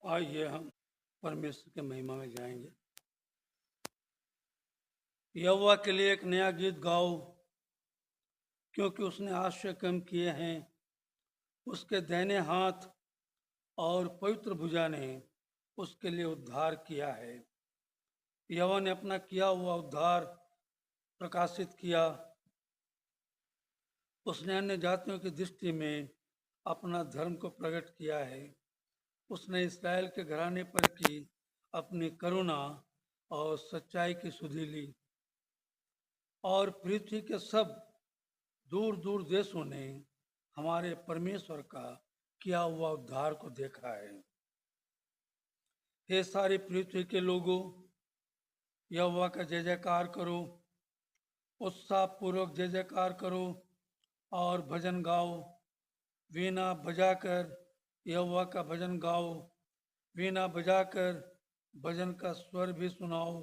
आइए हम परमेश्वर के महिमा में जाएंगे। यहोवा के लिए एक नया गीत गाओ, क्योंकि उसने आश्चर्य काम किए हैं। उसके दाहिने हाथ और पवित्र भुजा ने उसके लिए उद्धार किया है। यहोवा ने अपना किया हुआ उद्धार प्रकाशित किया। उसने अन्य जातियों की दृष्टि में अपना धर्म को प्रकट किया है। उसने इस्राएल के घराने पर की अपनी करुणा और सच्चाई की सुधि ली, और पृथ्वी के सब दूर दूर देशों ने हमारे परमेश्वर का किया हुआ उद्धार को देखा है। हे सारी पृथ्वी के लोगों, यहोवा का जय जयकार करो, उत्साह पूर्वक जय जयकार करो और भजन गाओ। वीणा बजाकर यहोवा का भजन गाओ, वीणा बजाकर भजन का स्वर भी सुनाओ।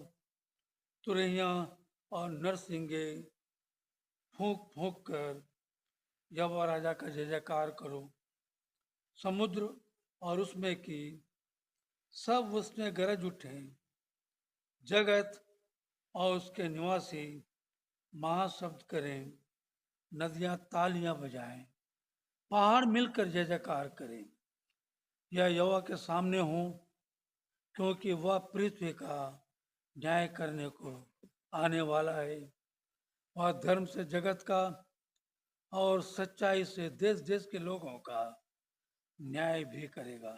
तुरहिया और नरसिंगे फूंक फूंक कर यहोवा राजा का जय जयकार करो। समुद्र और उसमें की सब उसमें गरज उठे। जगत और उसके निवासी महाशब्द करें, नदियां तालियां बजाएं, पहाड़ मिलकर जय जयकार करें। यह यहोवा के सामने हो, क्योंकि वह पृथ्वी का न्याय करने को आने वाला है। वह धर्म से जगत का और सच्चाई से देश देश के लोगों का न्याय भी करेगा।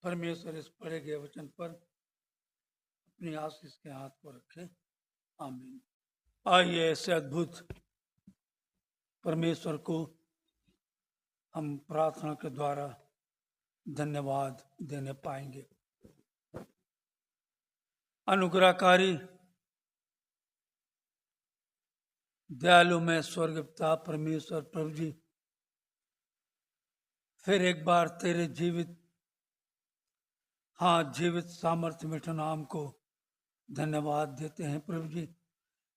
परमेश्वर इस पढ़े गए वचन पर अपनी आशीष के हाथ को रखे। आमीन। आइए ऐसे अद्भुत परमेश्वर को हम प्रार्थना के द्वारा धन्यवाद देने पाएंगे। अनुग्रहकारी दयालु में स्वर्ग पिता परमेश्वर प्रभु जी, फिर एक बार तेरे जीवित सामर्थ्य मिठन नाम को धन्यवाद देते हैं प्रभु जी,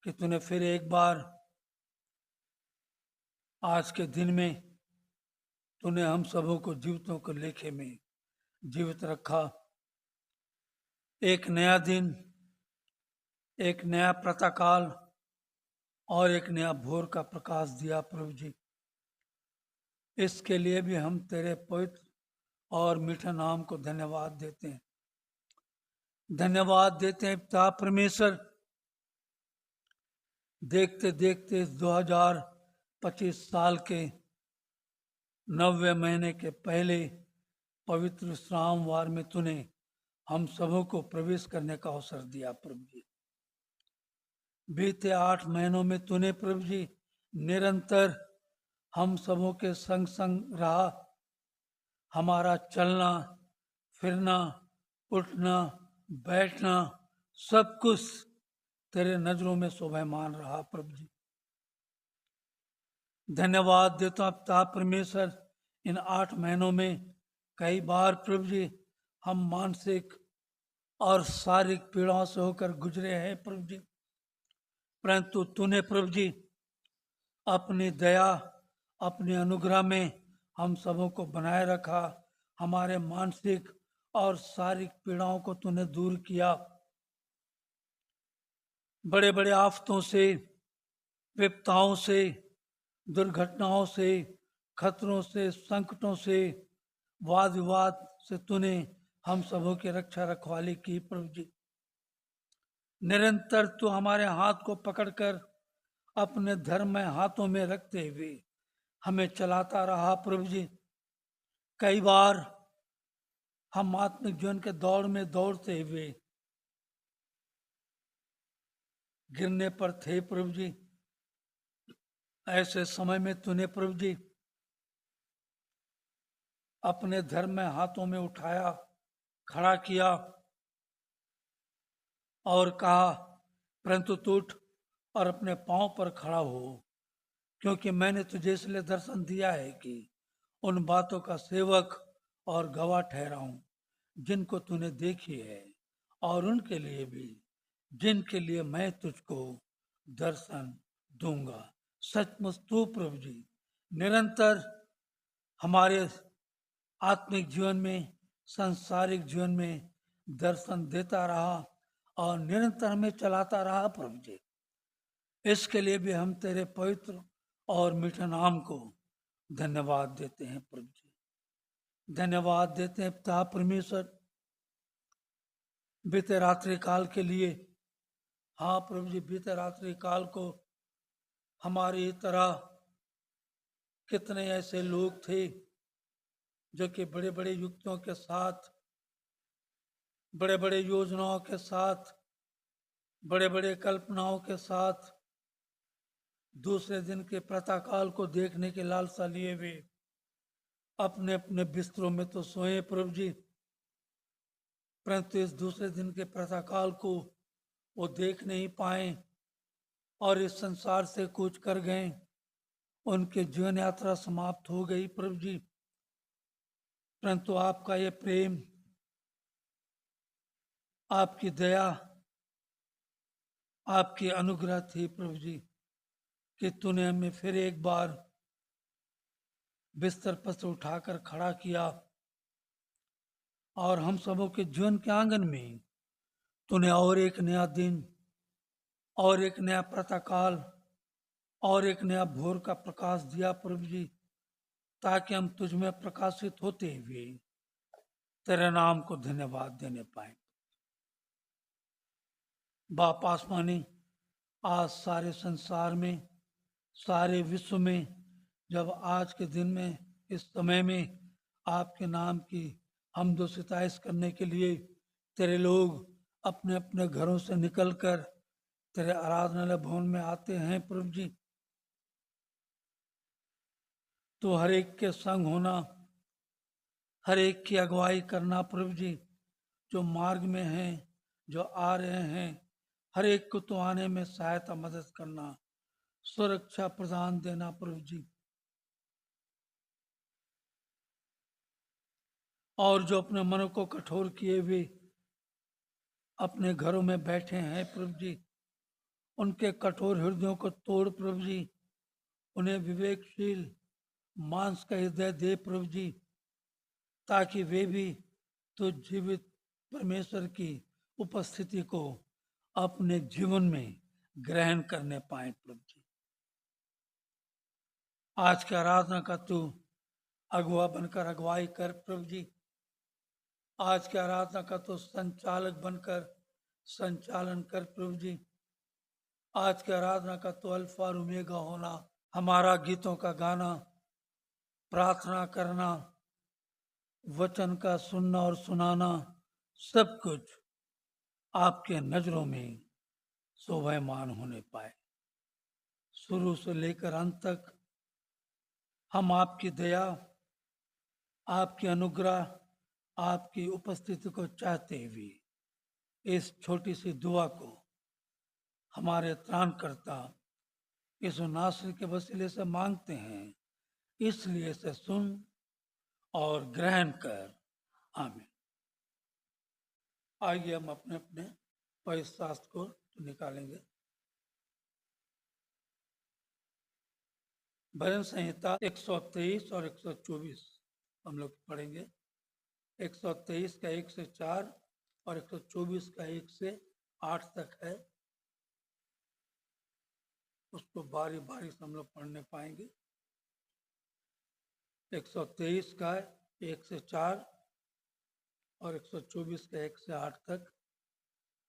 कि तूने फिर एक बार आज के दिन में तूने हम सबों को जीवितों के लेखे में जीवित रखा। एक नया दिन, एक नया प्रातःकाल और एक नया भोर का प्रकाश दिया प्रभु जी। इसके लिए भी हम तेरे पवित्र और मीठे नाम को धन्यवाद देते हैं। धन्यवाद देते हैं पिता परमेश्वर, देखते देखते इस 2025 साल के 9वें महीने के पहले पवित्र विश्रामवार में तूने हम सबों को प्रवेश करने का अवसर दिया प्रभु जी। बीते 8 महीनों में तूने प्रभु जी निरंतर हम सबों के संग संग रहा। हमारा चलना फिरना, उठना बैठना, सब कुछ तेरे नजरों में शोभायमान रहा प्रभु जी। धन्यवाद देता हूं पिता परमेश्वर, इन 8 महीनों में कई बार प्रभु जी हम मानसिक और शारीरिक पीड़ाओं से होकर गुजरे हैं प्रभु जी, परंतु तूने प्रभु जी अपनी दया, अपने अनुग्रह में हम सबों को बनाए रखा। हमारे मानसिक और शारीरिक पीड़ाओं को तूने दूर किया। बड़े बड़े आफतों से, विपताओं से, दुर्घटनाओं से, खतरों से, संकटों से, वाद विवाद से तूने हम सबों की रक्षा रखवाली की प्रभु जी। निरंतर तू हमारे हाथ को पकड़कर अपने धर्म में हाथों में रखते हुए हमें चलाता रहा प्रभु जी। कई बार हम आत्मिक जीवन के दौड़ में दौड़ते हुए गिरने पर थे प्रभु जी। ऐसे समय में तूने प्रभु जी अपने धर्म में हाथों में उठाया, खड़ा किया और कहा, परंतु तू उठ और अपने पांव पर खड़ा हो, क्योंकि मैंने तुझे इसलिए दर्शन दिया है कि उन बातों का सेवक और गवाह ठहराऊं जिनको तूने देखी है, और उनके लिए भी जिनके लिए मैं तुझको दर्शन दूंगा। सचमुच तू प्रभु जी निरंतर हमारे आत्मिक जीवन में संसारिक जीवन में दर्शन देता रहा और निरंतर हमें चलाता रहा प्रभु जी। इसके लिए भी हम तेरे पवित्र और मीठे नाम को धन्यवाद देते हैं प्रभु जी। धन्यवाद देते हैं पिता परमेश्वर बीते रात्रि काल के लिए। हाँ प्रभु जी, बीते रात्रि काल को हमारी तरह कितने ऐसे लोग थे जो कि बड़े बड़े युक्तियों के साथ, बड़े बड़े योजनाओं के साथ, बड़े बड़े कल्पनाओं के साथ दूसरे दिन के प्रातःकाल को देखने के लालसा लिए हुए अपने अपने बिस्तरों में तो सोए प्रभु जी, परंतु इस दूसरे दिन के प्रातःकाल को वो देख नहीं पाए और इस संसार से कूच कर गए। उनके जीवन यात्रा समाप्त हो गई प्रभु जी। परंतु आपका ये प्रेम, आपकी दया, आपकी अनुग्रह थी प्रभु जी कि तूने हमें फिर एक बार बिस्तर पर से उठाकर खड़ा किया और हम सबों के जीवन के आंगन में तूने और एक नया दिन और एक नया प्रातःकाल और एक नया भोर का प्रकाश दिया प्रभु जी, ताकि हम तुझ में प्रकाशित होते हुए तेरे नाम को धन्यवाद देने पाए। बाप आसमानी, आज सारे संसार में, सारे विश्व में, जब आज के दिन में, इस समय में आपके नाम की हमदो सिताइश करने के लिए तेरे लोग अपने अपने घरों से निकलकर तेरे आराधनालय भवन में आते हैं प्रभु जी, तो हर एक के संग होना, हर एक की अगुवाई करना प्रभु जी। जो मार्ग में हैं, जो आ रहे हैं, हर एक को तो आने में सहायता मदद करना, सुरक्षा प्रदान देना प्रभु जी। और जो अपने मन को कठोर किए हुए अपने घरों में बैठे हैं प्रभु जी, उनके कठोर हृदयों को तोड़ प्रभु जी, उन्हें विवेकशील मांस का हृदय दे प्रभु जी, ताकि वे भी तो जीवित परमेश्वर की उपस्थिति को अपने जीवन में ग्रहण करने पाए प्रभु जी। आज की आराधना का तू अगुआ बनकर अगुवाई कर प्रभु जी। आज की आराधना का तो संचालक बनकर संचालन कर प्रभु जी। आज की आराधना का तो अल्फा और ओमेगा होना, हमारा गीतों का गाना, प्रार्थना करना, वचन का सुनना और सुनाना, सब कुछ आपके नजरों में शोभायमान होने पाए। शुरू से लेकर अंत तक हम आपकी दया, आपकी अनुग्रह, आपकी उपस्थिति को चाहते हुए इस छोटी सी दुआ को हमारे त्राणकर्ता यीशु नासरी के वसीले से मांगते हैं, इसलिए इसे सुन और ग्रहण कर। आमीन। आइए हम अपने अपने पवित्र शास्त्र को निकालेंगे। भजन संहिता 123 और 124 हम लोग पढ़ेंगे। 123 का 1 से 4 और 124 का 1 से 8 तक है। उसको बारी बारी से हम लोग पढ़ने पाएंगे। 123 का 1 से 4 और 124 का 1 से 8 तक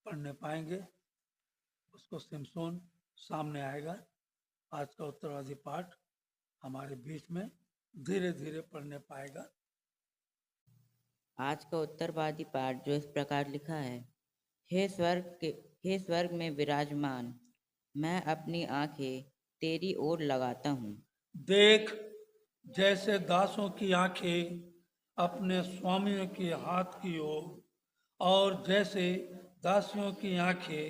पढ़ने पाएंगे। उसको सिमसोन सामने आएगा। आज का उत्तरवादी पाठ हमारे बीच में धीरे धीरे पढ़ने पाएगा। आज का उत्तरवादी पाठ जो इस प्रकार लिखा है। हे स्वर्ग में विराजमान, मैं अपनी आंखें तेरी ओर लगाता हूँ। देख, जैसे दासों की आंखें अपने स्वामियों के हाथ की ओर और जैसे दासियों की आंखें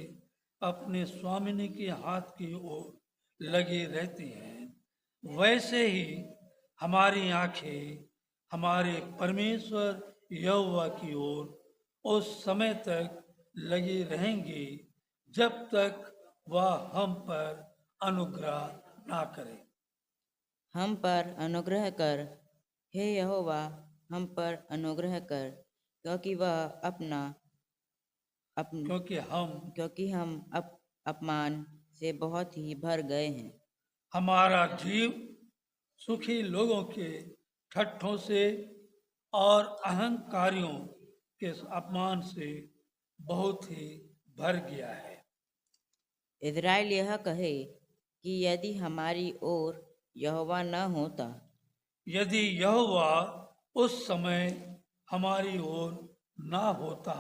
अपने स्वामिनी के हाथ की ओर लगी रहती हैं, वैसे ही हमारी आंखें हमारे परमेश्वर यहोवा की ओर उस समय तक लगी रहेंगी जब तक वह हम पर अनुग्रह ना करे। हम पर अनुग्रह कर, हे यहोवा, हम पर अनुग्रह कर, क्योंकि वह अपना अपन क्योंकि हम अपमान से बहुत ही भर गए हैं। हमारा जीव सुखी लोगों के ठट्ठों से और अहंकारियों के अपमान से बहुत ही भर गया है। इज़राइल यह कहे कि यदि हमारी ओर यहोवा न होता, यदि यहोवा उस समय हमारी ओर ना होता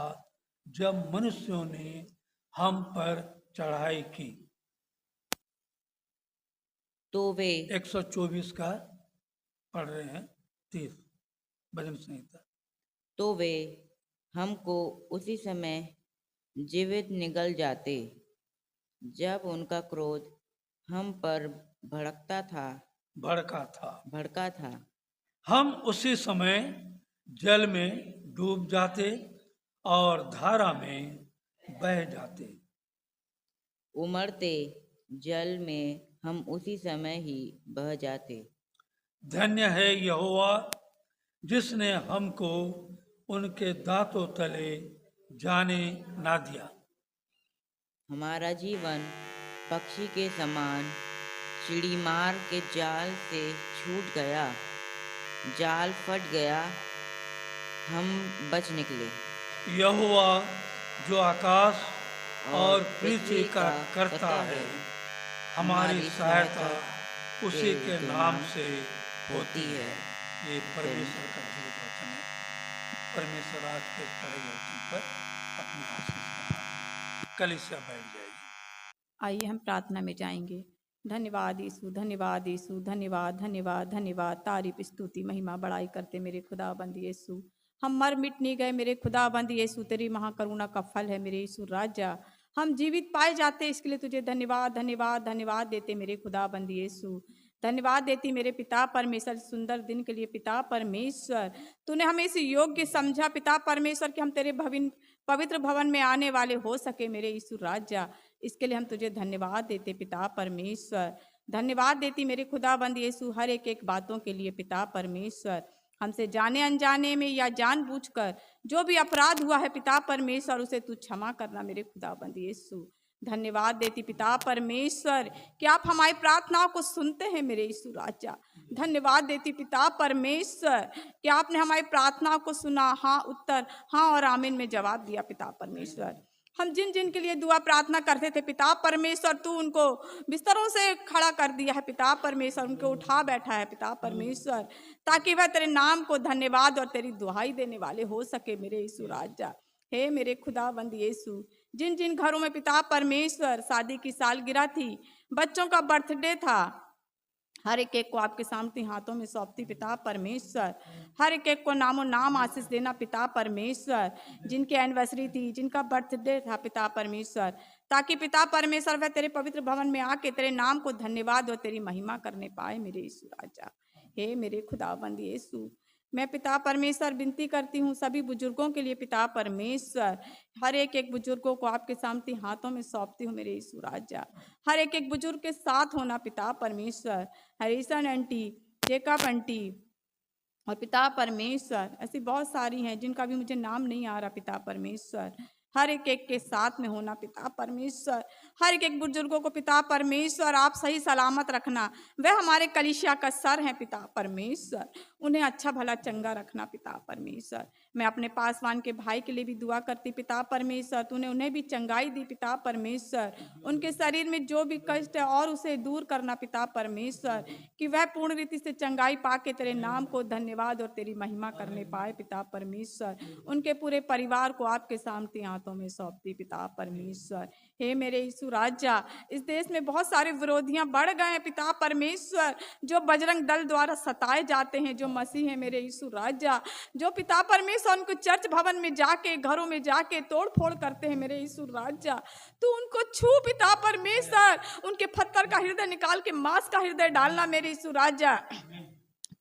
जब मनुष्यों ने हम पर चढ़ाई की। तो वे 124 का पढ़ रहे हैं, 30 भजन संहिता। तो वे हमको उसी समय जीवित निगल जाते जब उनका क्रोध हम पर भड़का था। हम उसी समय जल में डूब जाते और धारा में बह जाते। उमड़ते जल में हम उसी समय ही बह जाते। धन्य है यहोवा जिसने हमको उनके दांतों तले जाने ना दिया। हमारा जीवन पक्षी के समान चिड़ीमार के जाल से छूट गया। जाल फट गया, हम बच निकले। यहोवा जो आकाश और पृथ्वी का करता है, हमारी सहायता उसी के नाम से होती है। ये परमेश्वर का जीवित वचन है। परमेश्वर आज के पढ़े वचन पर अपनी आशीष कलीसिया बैठ जाएगी। आइए हम प्रार्थना में जाएंगे। धन्यवाद यीशु, धन्यवाद यीशु, धन्यवाद धन्यवाद धन्यवाद। तारीफ स्तुति महिमा बड़ाई करते मेरे खुदाबंद यीशु। हम मर मिट नहीं गए मेरे खुदाबंद यीशु, तेरी महाकरुणा का फल है मेरे यीशु राजा। हम जीवित पाए जाते इसके लिए तुझे धन्यवाद धन्यवाद धन्यवाद देते मेरे खुदाबंद यीशु। धन्यवाद देती मेरे पिता परमेश्वर, सुंदर दिन के लिए पिता परमेश्वर। तूने हमें इस योग्य समझा पिता परमेश्वर कि हम तेरे पवित्र भवन में आने वाले हो सके मेरे यीशु राजा। इसके लिए हम तुझे धन्यवाद देते पिता परमेश्वर। धन्यवाद देती मेरे खुदाबंद यीशु हर एक बातों के लिए पिता परमेश्वर। हमसे जाने अनजाने में या जानबूझकर जो भी अपराध हुआ है पिता परमेश्वर, उसे तू क्षमा करना मेरे खुदाबंद यीशु। धन्यवाद देती पिता परमेश्वर कि आप हमारी प्रार्थनाओं को सुनते हैं मेरे यीशु राजा। धन्यवाद देती पिता परमेश्वर कि आपने हमारी प्रार्थनाओं को सुना, हाँ उत्तर, हाँ और आमीन में जवाब दिया पिता परमेश्वर। हम जिन जिन के लिए दुआ प्रार्थना करते थे पिता परमेश्वर, तू उनको बिस्तरों से खड़ा कर दिया है पिता परमेश्वर, उनको उठा बैठा है पिता परमेश्वर, ताकि वह तेरे नाम को धन्यवाद और तेरी दुहाई देने वाले हो सके मेरे यीशु राजा। हे मेरे खुदाबंद यीशु, जिन जिन घरों में पिता परमेश्वर शादी की सालगिरह थी, बच्चों का बर्थडे था, हर एक को आपके सामने हाथों में सौंपती पिता परमेश्वर। हर एक को नामो नाम आशीष देना पिता परमेश्वर। जिनकी एनिवर्सरी थी, जिनका बर्थडे था पिता परमेश्वर, ताकि पिता परमेश्वर वह तेरे पवित्र भवन में आके तेरे नाम को धन्यवाद और तेरी महिमा करने पाए मेरे यीशु राजा। हे मेरे खुदाबंद यीशु, मैं पिता परमेश्वर विनती करती हूँ सभी बुजुर्गों के लिए पिता परमेश्वर। हर एक बुजुर्गों को आपके सामने हाथों में सौंपती हूँ मेरे यीशु राजा। हर एक बुजुर्ग के साथ होना पिता परमेश्वर। हरीसन आंटी, जेकब आंटी और पिता परमेश्वर, ऐसी बहुत सारी हैं जिनका भी मुझे नाम नहीं आ रहा पिता परमेश्वर। हर एक के साथ में होना पिता परमेश्वर। हर एक बुजुर्गों को पिता परमेश्वर आप सही सलामत रखना। वह हमारे कलीसिया का सर है पिता परमेश्वर, उन्हें अच्छा भला चंगा रखना पिता परमेश्वर। मैं अपने पासवान के भाई के लिए भी दुआ करती पिता परमेश्वर, तूने उन्हें भी चंगाई दी पिता परमेश्वर। उनके शरीर में जो भी कष्ट है और उसे दूर करना पिता परमेश्वर, कि वह पूर्ण रीति से चंगाई पाके तेरे नाम को धन्यवाद और तेरी महिमा करने पाए पिता परमेश्वर। उनके पूरे परिवार को आपके सामने हाथों में सौंपती पिता परमेश्वर। हे मेरे यीशु राजा, इस देश में बहुत सारे विरोधियां बढ़ गए हैं पिता परमेश्वर, जो बजरंग दल द्वारा सताए जाते हैं, जो मसीह है मेरे यीशु राजा, जो पिता परमेश्वर उनको चर्च भवन में जाके, घरों में जाके तोड़ फोड़ करते हैं मेरे यीशु राजा। तू उनको छू पिता परमेश्वर, उनके पत्थर का हृदय निकाल के मांस का हृदय डालना मेरे यीशु राजा,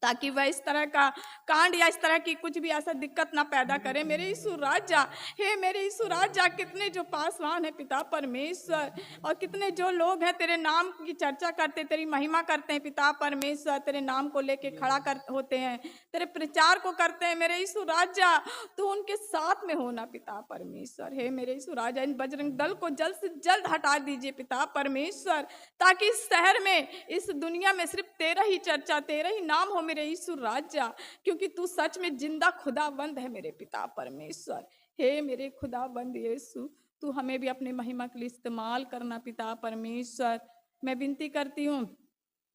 ताकि वह इस तरह का कांड या इस तरह की कुछ भी ऐसा दिक्कत ना पैदा करे। मेरे यीशु राजा, हे मेरे यीशु राजा, कितने जो पासवान है पिता परमेश्वर, और कितने जो लोग हैं तेरे नाम की चर्चा करते, तेरी महिमा करते हैं पिता परमेश्वर, तेरे नाम को लेके खड़ा कर होते हैं, तेरे प्रचार को करते हैं। मेरे यीशु राजा, तू उनके साथ में होना पिता परमेश्वर। हे मेरे यीशु राजा, इन बजरंग दल को जल्द से जल्द हटा दीजिए पिता परमेश्वर, ताकि इस शहर में, इस दुनिया में सिर्फ तेरा ही चर्चा, तेरा ही नाम हो मेरे यीशु राजा, क्योंकि तू सच में जिंदा खुदाबंद है मेरे पिता परमेश्वर। हे मेरे खुदाबंद यीशु, तू हमें भी अपने महिमा के लिए इस्तेमाल करना पिता परमेश्वर। मैं विनती करती हूँ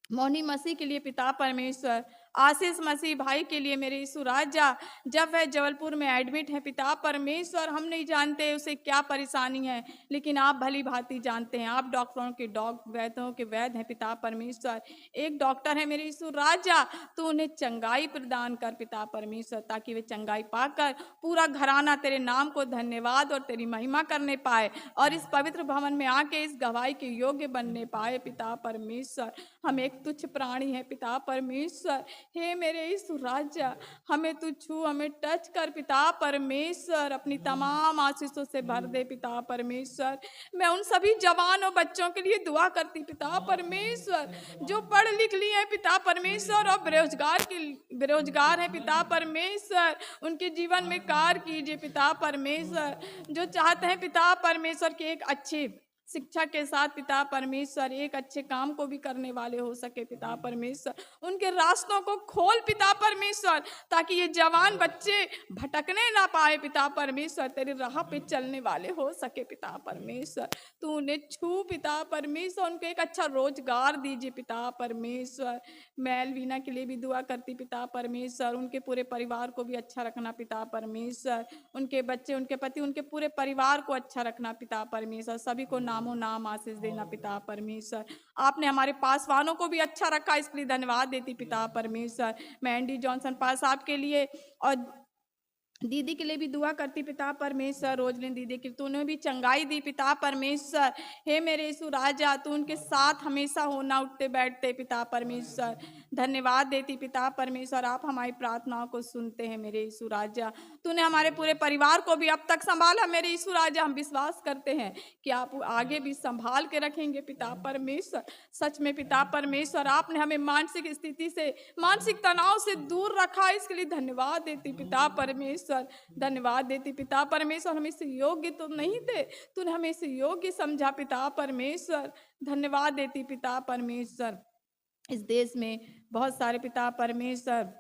मोनी मसीह के लिए पिता परमेश्वर, आशीष मसीह भाई के लिए मेरे यीशु राजा, जब वह जबलपुर में एडमिट है पिता परमेश्वर, हम नहीं जानते उसे क्या परेशानी है, लेकिन आप भली भांति जानते हैं। आप डॉक्टरों के वैद्यों के वैद्य हैं पिता परमेश्वर। एक डॉक्टर है मेरे यीशु राजा, तू उन्हें चंगाई प्रदान कर पिता परमेश्वर, ताकि वे चंगाई पाकर पूरा घराना तेरे नाम को धन्यवाद और तेरी महिमा करने पाए, और इस पवित्र भवन में आके इस गवाही के योग्य बनने पाए पिता परमेश्वर। हम एक तुच्छ प्राणी है पिता परमेश्वर। हे मेरे यीशु राजा, हमें तू छू, हमें टच कर पिता परमेश्वर, अपनी तमाम आशीषों से भर दे पिता परमेश्वर। मैं उन सभी जवानों बच्चों के लिए दुआ करती पिता परमेश्वर, जो पढ़ लिख लिए हैं पिता परमेश्वर और बेरोजगार है पिता परमेश्वर, उनके जीवन में कार्य कीजिए पिता परमेश्वर। जो चाहते हैं पिता परमेश्वर की एक अच्छी शिक्षा के साथ पिता परमेश्वर एक अच्छे काम को भी करने वाले हो सके पिता परमेश्वर, उनके रास्तों को खोल पिता परमेश्वर, ताकि ये जवान बच्चे भटकने ना पाए पिता परमेश्वर, तेरी राह पे चलने वाले हो सके पिता परमेश्वर। तू उन्हें छू पिता परमेश्वर, उनको एक अच्छा रोजगार दीजिए पिता परमेश्वर। मैं एलवीना के लिए भी दुआ करती पिता परमेश्वर, उनके पूरे परिवार को भी अच्छा रखना पिता परमेश्वर, उनके बच्चे, उनके पति, उनके पूरे परिवार को अच्छा रखना पिता परमेश्वर, सभी को नामों नाम आशीष देना पिता परमेश्वर। आपने हमारे पासवानों को भी अच्छा रखा, इसके लिए धन्यवाद देती पिता परमेश्वर। मैं एंडी जॉनसन पास आपके लिए और दीदी के लिए भी दुआ करती पिता परमेश्वर, रोजलिन दीदी की तूने भी चंगाई दी पिता परमेश्वर। हे मेरे यीशु राजा, तू उनके साथ हमेशा होना, उठते बैठते पिता परमेश्वर। धन्यवाद देती पिता परमेश्वर, आप हमारी प्रार्थनाओं को सुनते हैं मेरे यीशु राजा। तूने हमारे पूरे परिवार को भी अब तक संभाला मेरे यीशु राजा, हम विश्वास करते हैं कि आप आगे भी संभाल के रखेंगे पिता परमेश्वर। सच में पिता परमेश्वर, आपने हमें मानसिक स्थिति से, मानसिक तनाव से दूर रखा, इसके लिए धन्यवाद देती पिता परमेश्वर, धन्यवाद देती पिता परमेश्वर। हम इस योग्य तो नहीं थे, तूने हमें इस योग्य समझा पिता परमेश्वर, धन्यवाद देती पिता परमेश्वर। इस देश में बहुत सारे पिता परमेश्वर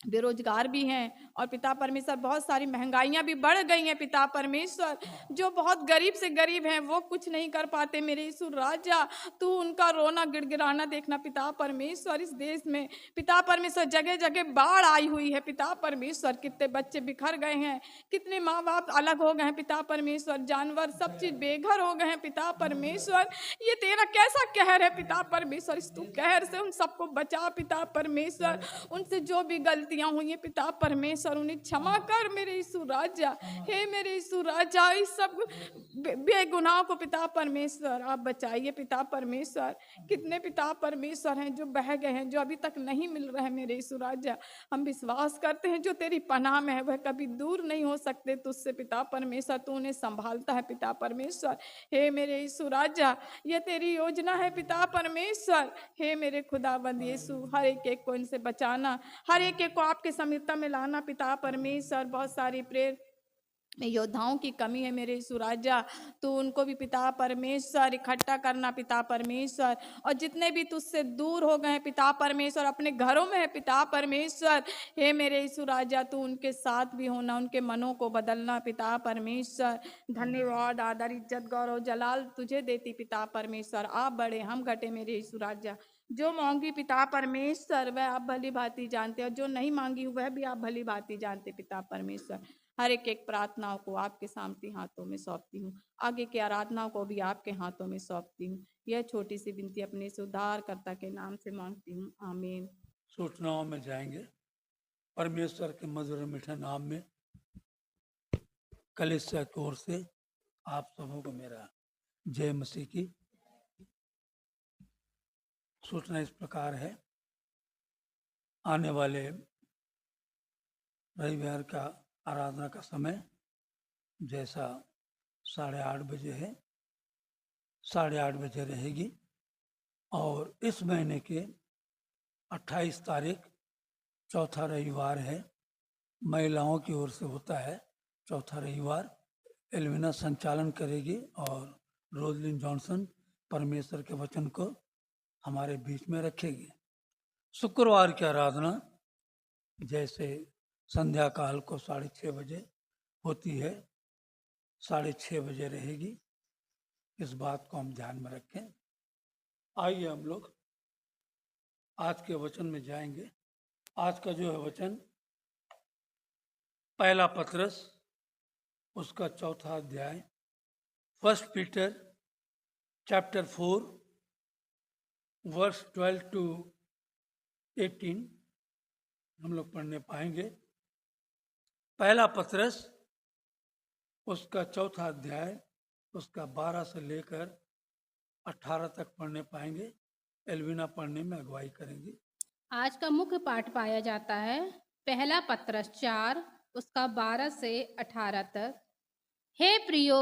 बेरोजगार भी हैं, और पिता परमेश्वर बहुत सारी महंगाइयां भी बढ़ गई हैं पिता परमेश्वर। जो बहुत गरीब से गरीब हैं वो कुछ नहीं कर पाते मेरे यीशु राजा, तू उनका रोना गिड़गिड़ाना देखना पिता परमेश्वर। इस देश में पिता परमेश्वर जगह जगह बाढ़ आई हुई है पिता परमेश्वर, कितने बच्चे बिखर गए हैं, कितने माँ बाप अलग हो गए हैं पिता परमेश्वर, जानवर सब चीज बेघर हो गए हैं पिता परमेश्वर। ये तेरा कैसा कहर है पिता परमेश्वर, इस तू कहर से उन सबको बचा पिता परमेश्वर। उनसे जो भी गलतियां हुई हैं पिता परमेश्वर, उन्हें क्षमा कर मेरे यीशु राजा। हे मेरे यीशु राजा, इस सब बेगुनाह को पिता परमेश्वर आप बचाइए पिता परमेश्वर। कितने पिता परमेश्वर हैं जो बह गए हैं, जो अभी तक नहीं मिल रहे हैं मेरे यीशु राजा। हम विश्वास करते हैं जो तेरी पनाह में है वह कभी दूर नहीं हो सकते तुझसे पिता परमेश्वर, तू उन्हें संभालता है पिता परमेश्वर। हे मेरे यीशु राजा, ये तेरी योजना है पिता परमेश्वर। हे मेरे खुदाबंद यीशु, हर एक को इनसे बचाना, हर एक को आपके समीपता में लाना पिता परमेश्वर। बहुत सारी प्रेयर में योद्धाओं की कमी है मेरे यीशु राजा, तो उनको भी पिता परमेश्वर इकट्ठा करना पिता परमेश्वर। और जितने भी तुझसे दूर हो गए हैं पिता परमेश्वर, अपने घरों में है पिता परमेश्वर, हे मेरे यीशु राजा, तू उनके साथ भी होना, उनके मनों को बदलना पिता परमेश्वर। धन्यवाद, आदर, इज्जत, गौरव, जलाल तुझे देती पिता परमेश्वर। आप बड़े हम घटे मेरे यीशु राजा। जो मांगी पिता परमेश्वर वह आप भली भांति जानते, और जो नहीं मांगी वह भी आप भली भांति जानते पिता परमेश्वर। हर एक प्रार्थनाओं को आपके सामर्थी हाथों में सौंपती हूँ, आगे की आराधनाओं को भी आपके हाथों में सौंपती हूँ। यह छोटी सी विनती अपने उद्धारकर्ता के नाम से मांगती हूँ, आमीन। सूचनाओं में जाएंगे। परमेश्वर के मधुर मीठे नाम में कलीसिया की ओर से आप सबों को मेरा जय मसीह की। सूचना इस प्रकार है आने वाले रविवार का आराधना का समय जैसा 8:30 बजे है, 8:30 बजे रहेगी। और इस महीने के 28 तारीख चौथा रविवार है, महिलाओं की ओर से होता है चौथा रविवार। एल्विना संचालन करेगी और रोजलिन जॉनसन परमेश्वर के वचन को हमारे बीच में रखेगी। शुक्रवार की आराधना जैसे संध्या काल को 6:30 बजे होती है, 6:30 बजे रहेगी। इस बात को हम ध्यान में रखें। आइए हम लोग आज के वचन में जाएंगे। आज का जो है वचन पहला पतरस उसका चौथा अध्याय, 1 पीटर चैप्टर 4 वर्स 12 to 18 हम लोग पढ़ने पाएंगे। पहला पतरस उसका चौथा अध्याय उसका 12 से लेकर 18 तक पढ़ने पाएंगे। एल्विना पढ़ने में अगुवाई करेंगी। आज का मुख्य पाठ पाया जाता है पहला पतरस 4 उसका 12 से 18 तक। हे प्रियो,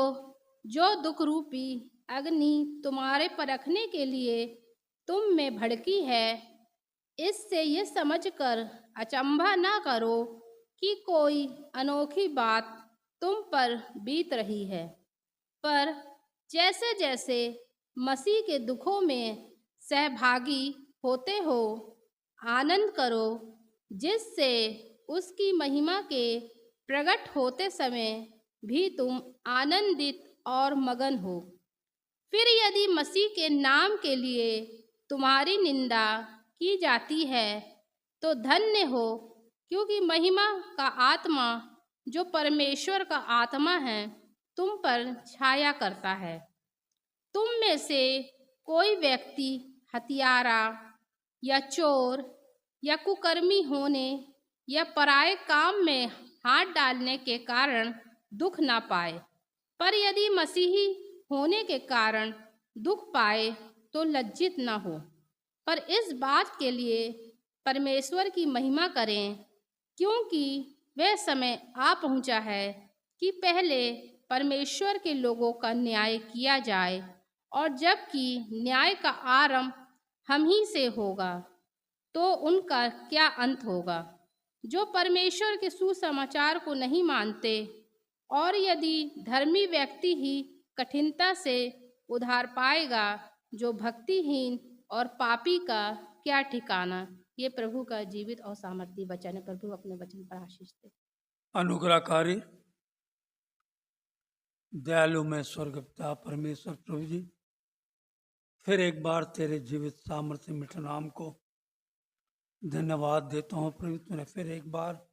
जो दुख रूपी अग्नि तुम्हारे परखने के लिए तुम में भड़की है, इससे ये समझकर अचंभा ना करो कि कोई अनोखी बात तुम पर बीत रही है, पर जैसे जैसे मसीह के दुखों में सहभागी होते हो, आनंद करो, जिससे उसकी महिमा के प्रकट होते समय भी तुम आनंदित और मगन हो। फिर यदि मसीह के नाम के लिए तुम्हारी निंदा की जाती है तो धन्य हो, क्योंकि महिमा का आत्मा जो परमेश्वर का आत्मा है तुम पर छाया करता है। तुम में से कोई व्यक्ति हत्यारा या चोर या कुकर्मी होने या पराये काम में हाथ डालने के कारण दुख ना पाए, पर यदि मसीही होने के कारण दुख पाए तो लज्जित ना हो, पर इस बात के लिए परमेश्वर की महिमा करें, क्योंकि वह समय आ पहुंचा है कि पहले परमेश्वर के लोगों का न्याय किया जाए, और जबकि न्याय का आरंभ हम ही से होगा तो उनका क्या अंत होगा, जो परमेश्वर के सुसमाचार को नहीं मानते। और यदि धर्मी व्यक्ति ही कठिनता से उद्धार पाएगा, जो भक्तिहीन और पापी का क्या ठिकाना। ये प्रभु का जीवित और सामर्थी वचन है। प्रभु अपने वचन पर आशीष दे। अनुग्रहकारी दयालु में स्वर्गपिता परमेश्वर प्रभु जी, फिर एक बार तेरे जीवित सामर्थ्य मिठे नाम को धन्यवाद देता हूँ प्रभु। तूने फिर एक बार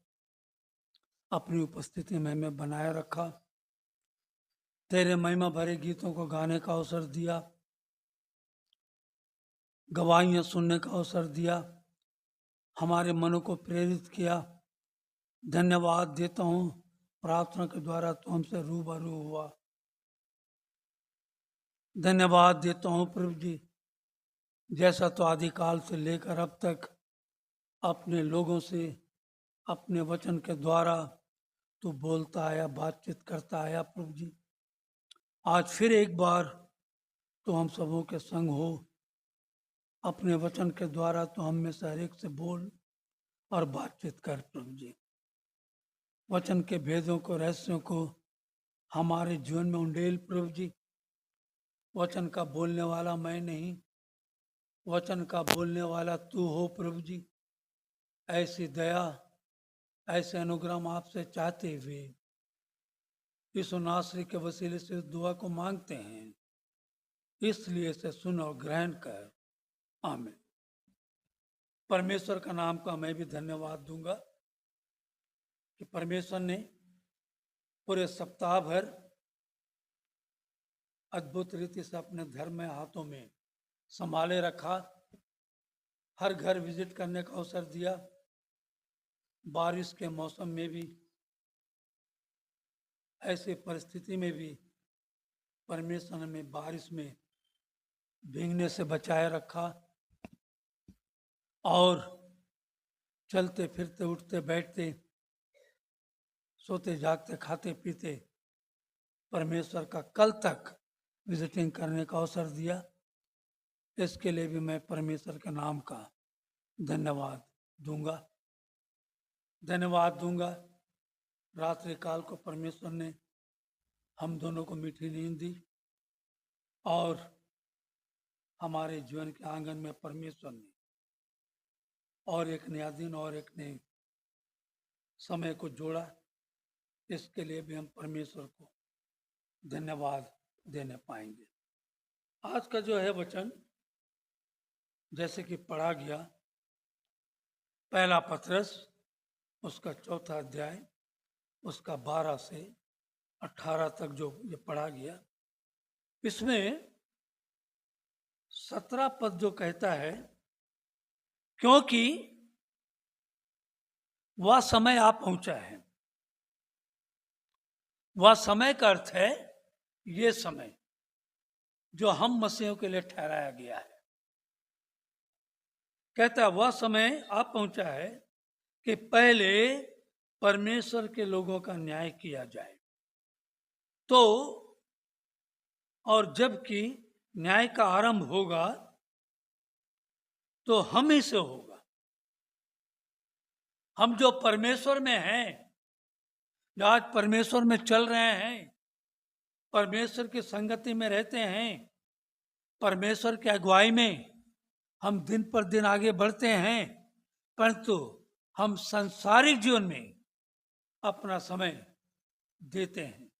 अपनी उपस्थिति में हमें बनाए रखा, तेरे महिमा भरे गीतों को गाने का अवसर दिया, गवाहियां सुनने का अवसर दिया, हमारे मनों को प्रेरित किया। धन्यवाद देता हूँ, प्रार्थना के द्वारा तू हमसे रूबरू हुआ। धन्यवाद देता हूँ प्रभु जी, जैसा तो आदिकाल से लेकर अब तक अपने लोगों से अपने वचन के द्वारा तू बोलता आया, बातचीत करता आया प्रभु जी। आज फिर एक बार तो हम सबों के संग हो, अपने वचन के द्वारा तो हम में से हर एक से बोल और बातचीत कर प्रभु जी। वचन के भेदों को, रहस्यों को हमारे जीवन में उंडेल प्रभु जी। वचन का बोलने वाला मैं नहीं, वचन का बोलने वाला तू हो प्रभु जी। ऐसी दया, ऐसे अनुग्रह हम आपसे चाहते हुए यीशु नासरी के वसीले से दुआ को मांगते हैं, इसलिए इसे सुन और ग्रहण कर। आमीन। परमेश्वर का नाम का मैं भी धन्यवाद दूंगा कि परमेश्वर ने पूरे सप्ताह भर अद्भुत रीति से अपने धर्म में हाथों में संभाले रखा, हर घर विजिट करने का अवसर दिया। बारिश के मौसम में भी, ऐसे परिस्थिति में भी परमेश्वर ने बारिश में भीगने से बचाए रखा और चलते फिरते उठते बैठते सोते जागते खाते पीते परमेश्वर का कल तक विजिटिंग करने का अवसर दिया। इसके लिए भी मैं परमेश्वर के नाम का धन्यवाद दूंगा। रात्रि काल को परमेश्वर ने हम दोनों को मीठी नींद दी और हमारे जीवन के आंगन में परमेश्वर ने और एक नया दिन और एक नए समय को जोड़ा। इसके लिए भी हम परमेश्वर को धन्यवाद देने पाएंगे। आज का जो है वचन जैसे कि पढ़ा गया, पहला पतरस उसका 4 अध्याय उसका 12 से 18 तक जो ये पढ़ा गया, इसमें 17 पद जो कहता है, क्योंकि वह समय आ पहुंचा है। वह समय का अर्थ है ये समय जो हम मसीहों के लिए ठहराया गया है। कहता है वह समय आ पहुंचा है कि पहले परमेश्वर के लोगों का न्याय किया जाए, तो और जबकि न्याय का आरंभ होगा तो हम ही से होगा। हम जो परमेश्वर में हैं, जो आज परमेश्वर में चल रहे हैं, परमेश्वर की संगति में रहते हैं, परमेश्वर की अगुवाई में हम दिन पर दिन आगे बढ़ते हैं, परंतु हम सांसारिक जीवन में अपना समय देते हैं।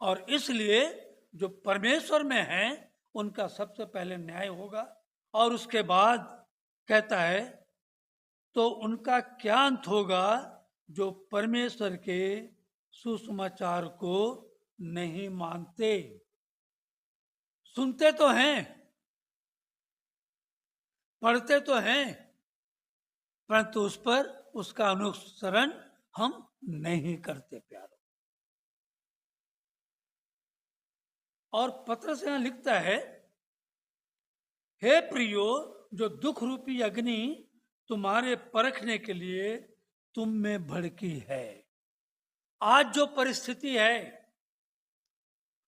और इसलिए जो परमेश्वर में हैं उनका सबसे पहले न्याय होगा और उसके बाद कहता है तो उनका क्या अंत होगा जो परमेश्वर के सुसमाचार को नहीं मानते। सुनते तो हैं, पढ़ते तो हैं, परंतु उस पर उसका अनुसरण हम नहीं करते प्यारो। और पत्रस यहाँ लिखता है, हे प्रियो, जो दुख रूपी अग्नि तुम्हारे परखने के लिए तुम में भड़की है। आज जो परिस्थिति है,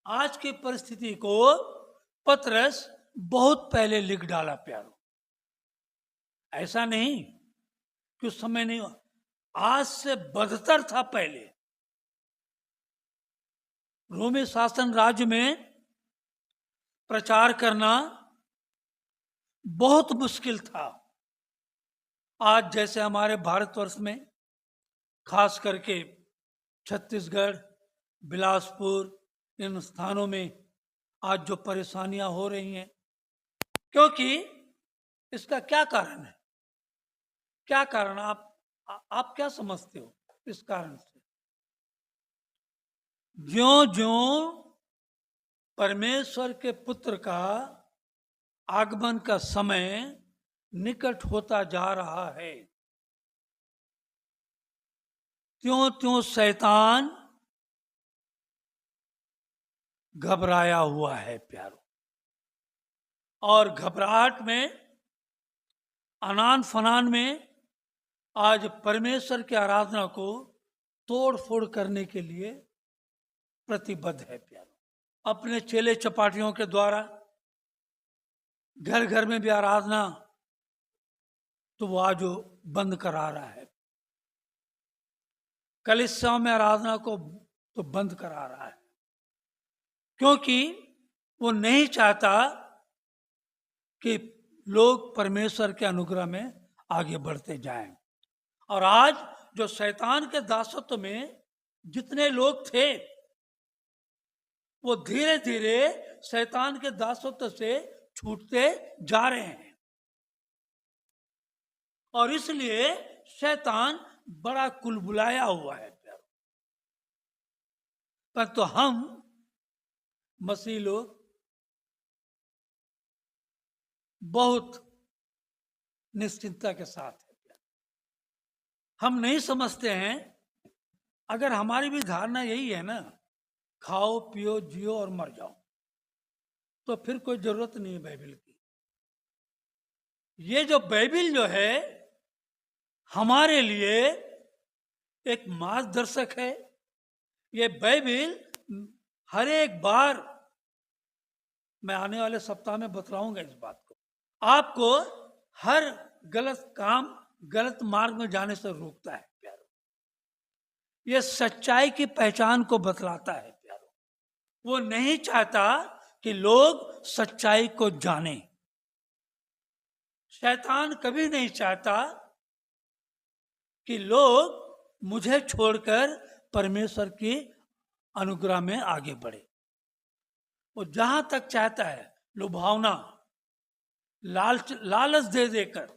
आज की परिस्थिति को पत्रस बहुत पहले लिख डाला प्यारो। ऐसा नहीं कि उस समय नहीं, आज से बदतर था पहले। रोमी शासन राज्य में प्रचार करना बहुत मुश्किल था। आज जैसे हमारे भारतवर्ष में खास करके छत्तीसगढ़, बिलासपुर, इन स्थानों में आज जो परेशानियां हो रही हैं, क्योंकि इसका क्या कारण है? क्या कारण आप क्या समझते हो इस कारण से? ज्यों-ज्यों परमेश्वर के पुत्र का आगमन का समय निकट होता जा रहा है, त्यों-त्यों शैतान घबराया हुआ है प्यारो। और घबराहट में, अनान फनान में आज परमेश्वर की आराधना को तोड़ फोड़ करने के लिए प्रतिबद्ध है प्यारो। अपने चेले चपाटियों के द्वारा घर घर में भी आराधना तो वो आज बंद करा रहा है। कलीसियाओं में आराधना को तो बंद करा रहा है, क्योंकि वो नहीं चाहता कि लोग परमेश्वर के अनुग्रह में आगे बढ़ते जाएं। और आज जो शैतान के दासत्व में जितने लोग थे, वो धीरे धीरे शैतान के दासत्व से छूटते जा रहे हैं। और इसलिए शैतान बड़ा कुलबुलाया हुआ है प्यारो। पर तो हम मसीह लोग बहुत निश्चिंतता के साथ है। हम नहीं समझते हैं, अगर हमारी भी धारणा यही है ना, खाओ पियो जियो और मर जाओ, तो फिर कोई जरूरत नहीं है बाइबल की। ये जो बाइबिल जो है हमारे लिए एक मार्गदर्शक है। ये बाइबिल हर एक बार, मैं आने वाले सप्ताह में बतलाऊंगा इस बात को, आपको हर गलत काम, गलत मार्ग में जाने से रोकता है प्यारो। ये सच्चाई की पहचान को बतलाता है प्यारो। वो नहीं चाहता कि लोग सच्चाई को जानें। शैतान कभी नहीं चाहता कि लोग मुझे छोड़कर परमेश्वर की अनुग्रह में आगे बढ़े। वो जहां तक चाहता है लुभावना, लालच दे देकर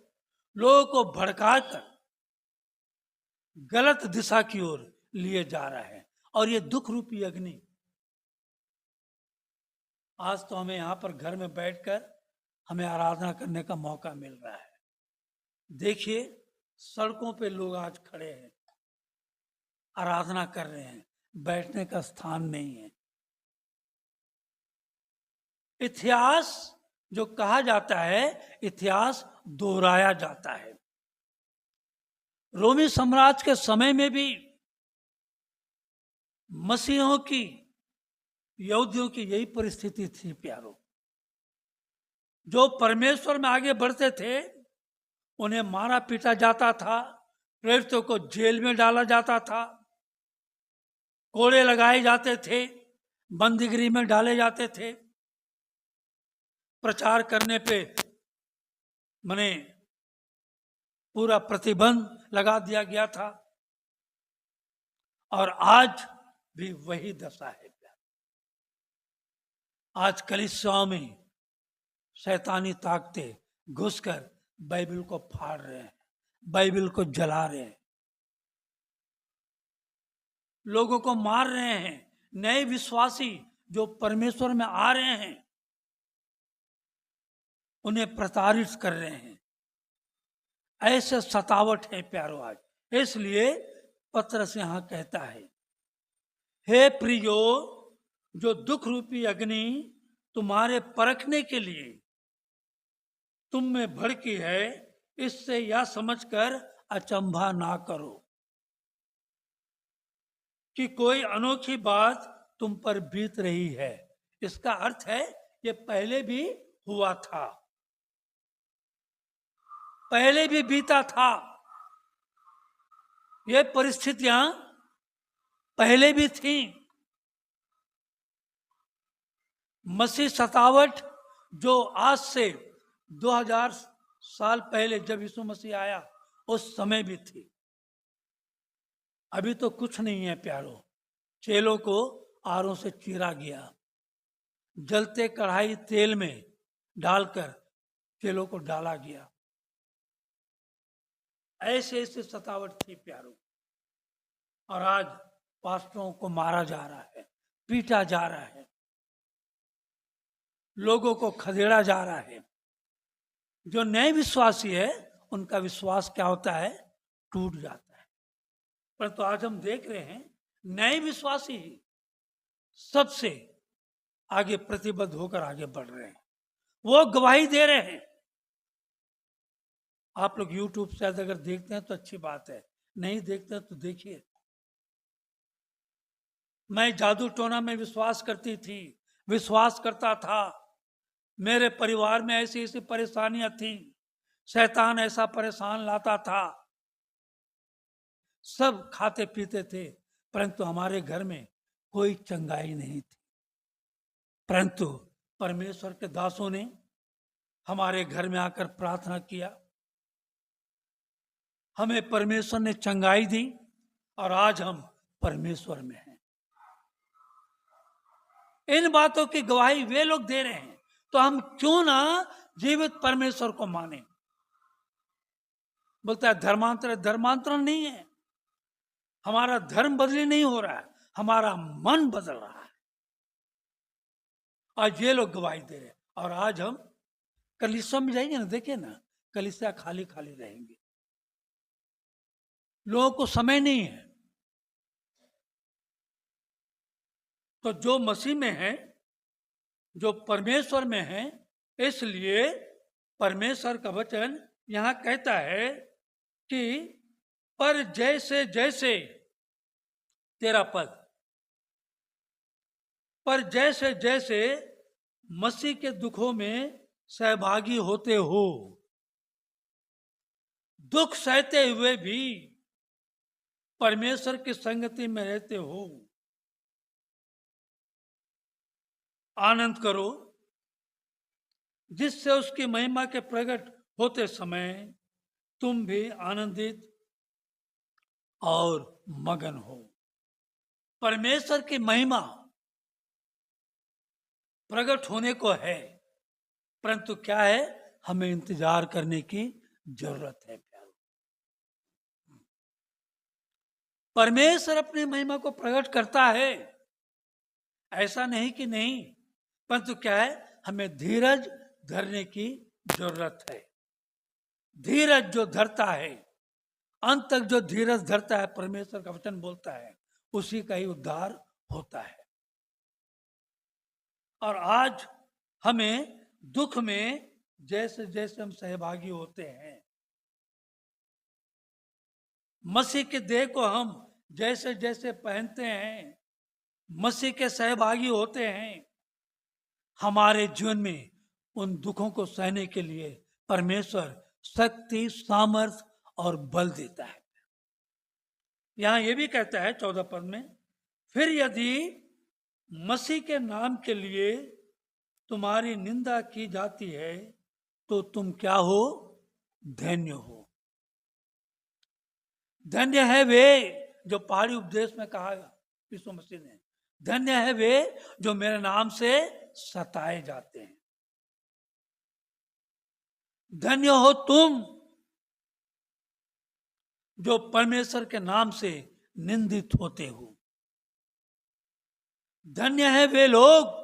लोगों को भड़काकर गलत दिशा की ओर लिए जा रहा है। और ये दुख रूपी अग्नि, आज तो हमें यहां पर घर में बैठकर हमें आराधना करने का मौका मिल रहा है। देखिए सड़कों पे लोग आज खड़े हैं, आराधना कर रहे हैं, बैठने का स्थान नहीं है। इतिहास जो कहा जाता है, इतिहास दोहराया जाता है। रोमी साम्राज्य के समय में भी मसीहों की, यहूदियों की यही परिस्थिति थी प्यारो। जो परमेश्वर में आगे बढ़ते थे उन्हें मारा पीटा जाता था, प्रेरितों को जेल में डाला जाता था, कोड़े लगाए जाते थे, बंदीगृह में डाले जाते थे, प्रचार करने पे मने पूरा प्रतिबंध लगा दिया गया था। और आज भी वही दशा है। आज कलीसियाओं में शैतानी ताकतें घुसकर बाइबल को फाड़ रहे हैं, बाइबल को जला रहे हैं, लोगों को मार रहे हैं। नए विश्वासी जो परमेश्वर में आ रहे हैं उन्हें प्रताड़ित कर रहे हैं। ऐसे सतावट है प्यारो आज। इसलिए पत्रस यहां कहता है, हे प्रियो, जो दुख रूपी अग्नि तुम्हारे परखने के लिए तुम में भड़की है, इससे यह समझकर अचंभा ना करो कि कोई अनोखी बात तुम पर बीत रही है। इसका अर्थ है ये पहले भी हुआ था, पहले भी बीता था। ये परिस्थितियां पहले भी थी। मसीह सतावट जो आज से 2000 साल पहले जब यीशु मसीह आया उस समय भी थी। अभी तो कुछ नहीं है प्यारो। चेलों को आरों से चीरा गया, जलते कढ़ाई तेल में डालकर चेलों को डाला गया। ऐसे ऐसे सतावट थी प्यारो। और आज पास्टरों को मारा जा रहा है, पीटा जा रहा है, लोगों को खदेड़ा जा रहा है। जो नए विश्वासी है उनका विश्वास क्या होता है, टूट जाता है। परंतु आज हम देख रहे हैं नए विश्वासी सबसे आगे प्रतिबद्ध होकर आगे बढ़ रहे हैं, वो गवाही दे रहे हैं। आप लोग YouTube शायद अगर देखते हैं तो अच्छी बात है, नहीं देखते तो देखिए। मैं जादू टोना में विश्वास करती थी, विश्वास करता था। मेरे परिवार में ऐसी ऐसी परेशानियां थी, शैतान ऐसा परेशान लाता था, सब खाते पीते थे, परंतु हमारे घर में कोई चंगाई नहीं थी। परंतु परमेश्वर के दासों ने हमारे घर में आकर प्रार्थना किया, हमें परमेश्वर ने चंगाई दी और आज हम परमेश्वर में हैं। इन बातों की गवाही वे लोग दे रहे हैं, तो हम क्यों ना जीवित परमेश्वर को माने। बोलता है धर्मांतर, धर्मांतरण नहीं है, हमारा धर्म बदली नहीं हो रहा है, हमारा मन बदल रहा है। आज ये लोग गवाही दे रहे हैं। और आज हम कलीसिया में जाएंगे ना, देखिए ना, कलीसिया खाली खाली रहेंगे, लोगों को समय नहीं है। तो जो मसीह में है, जो परमेश्वर में है, इसलिए परमेश्वर का वचन यहाँ कहता है कि पर जैसे जैसे तेरा पद, पर जैसे जैसे मसीह के दुखों में सहभागी होते हो, दुख सहते हुए भी परमेश्वर की संगति में रहते हो, आनंद करो, जिससे उसकी महिमा के प्रकट होते समय तुम भी आनंदित और मगन हो। परमेश्वर की महिमा प्रकट होने को है, परंतु क्या है, हमें इंतजार करने की जरूरत है प्यारो। परमेश्वर अपनी महिमा को प्रकट करता है, ऐसा नहीं कि नहीं, परंतु क्या है, हमें धीरज धरने की जरूरत है। धीरज जो धरता है, अंत तक जो धीरज धरता है, परमेश्वर का वचन बोलता है, उसी का ही उद्धार होता है। और आज हमें दुख में जैसे जैसे हम सहभागी होते हैं, मसीह के देह को हम जैसे जैसे पहनते हैं, मसीह के सहभागी होते हैं, हमारे जीवन में उन दुखों को सहने के लिए परमेश्वर शक्ति, सामर्थ और बल देता है। यहां यह भी कहता है 14 पद में, फिर यदि मसीह के नाम के लिए तुम्हारी निंदा की जाती है तो तुम क्या हो, धन्य हो। धन्य है वे जो पहाड़ी उपदेश में कहा यीशु मसीह ने, धन्य है वे जो मेरे नाम से सताए जाते हैं। धन्य हो तुम जो परमेश्वर के नाम से निंदित होते हो। धन्य है वे लोग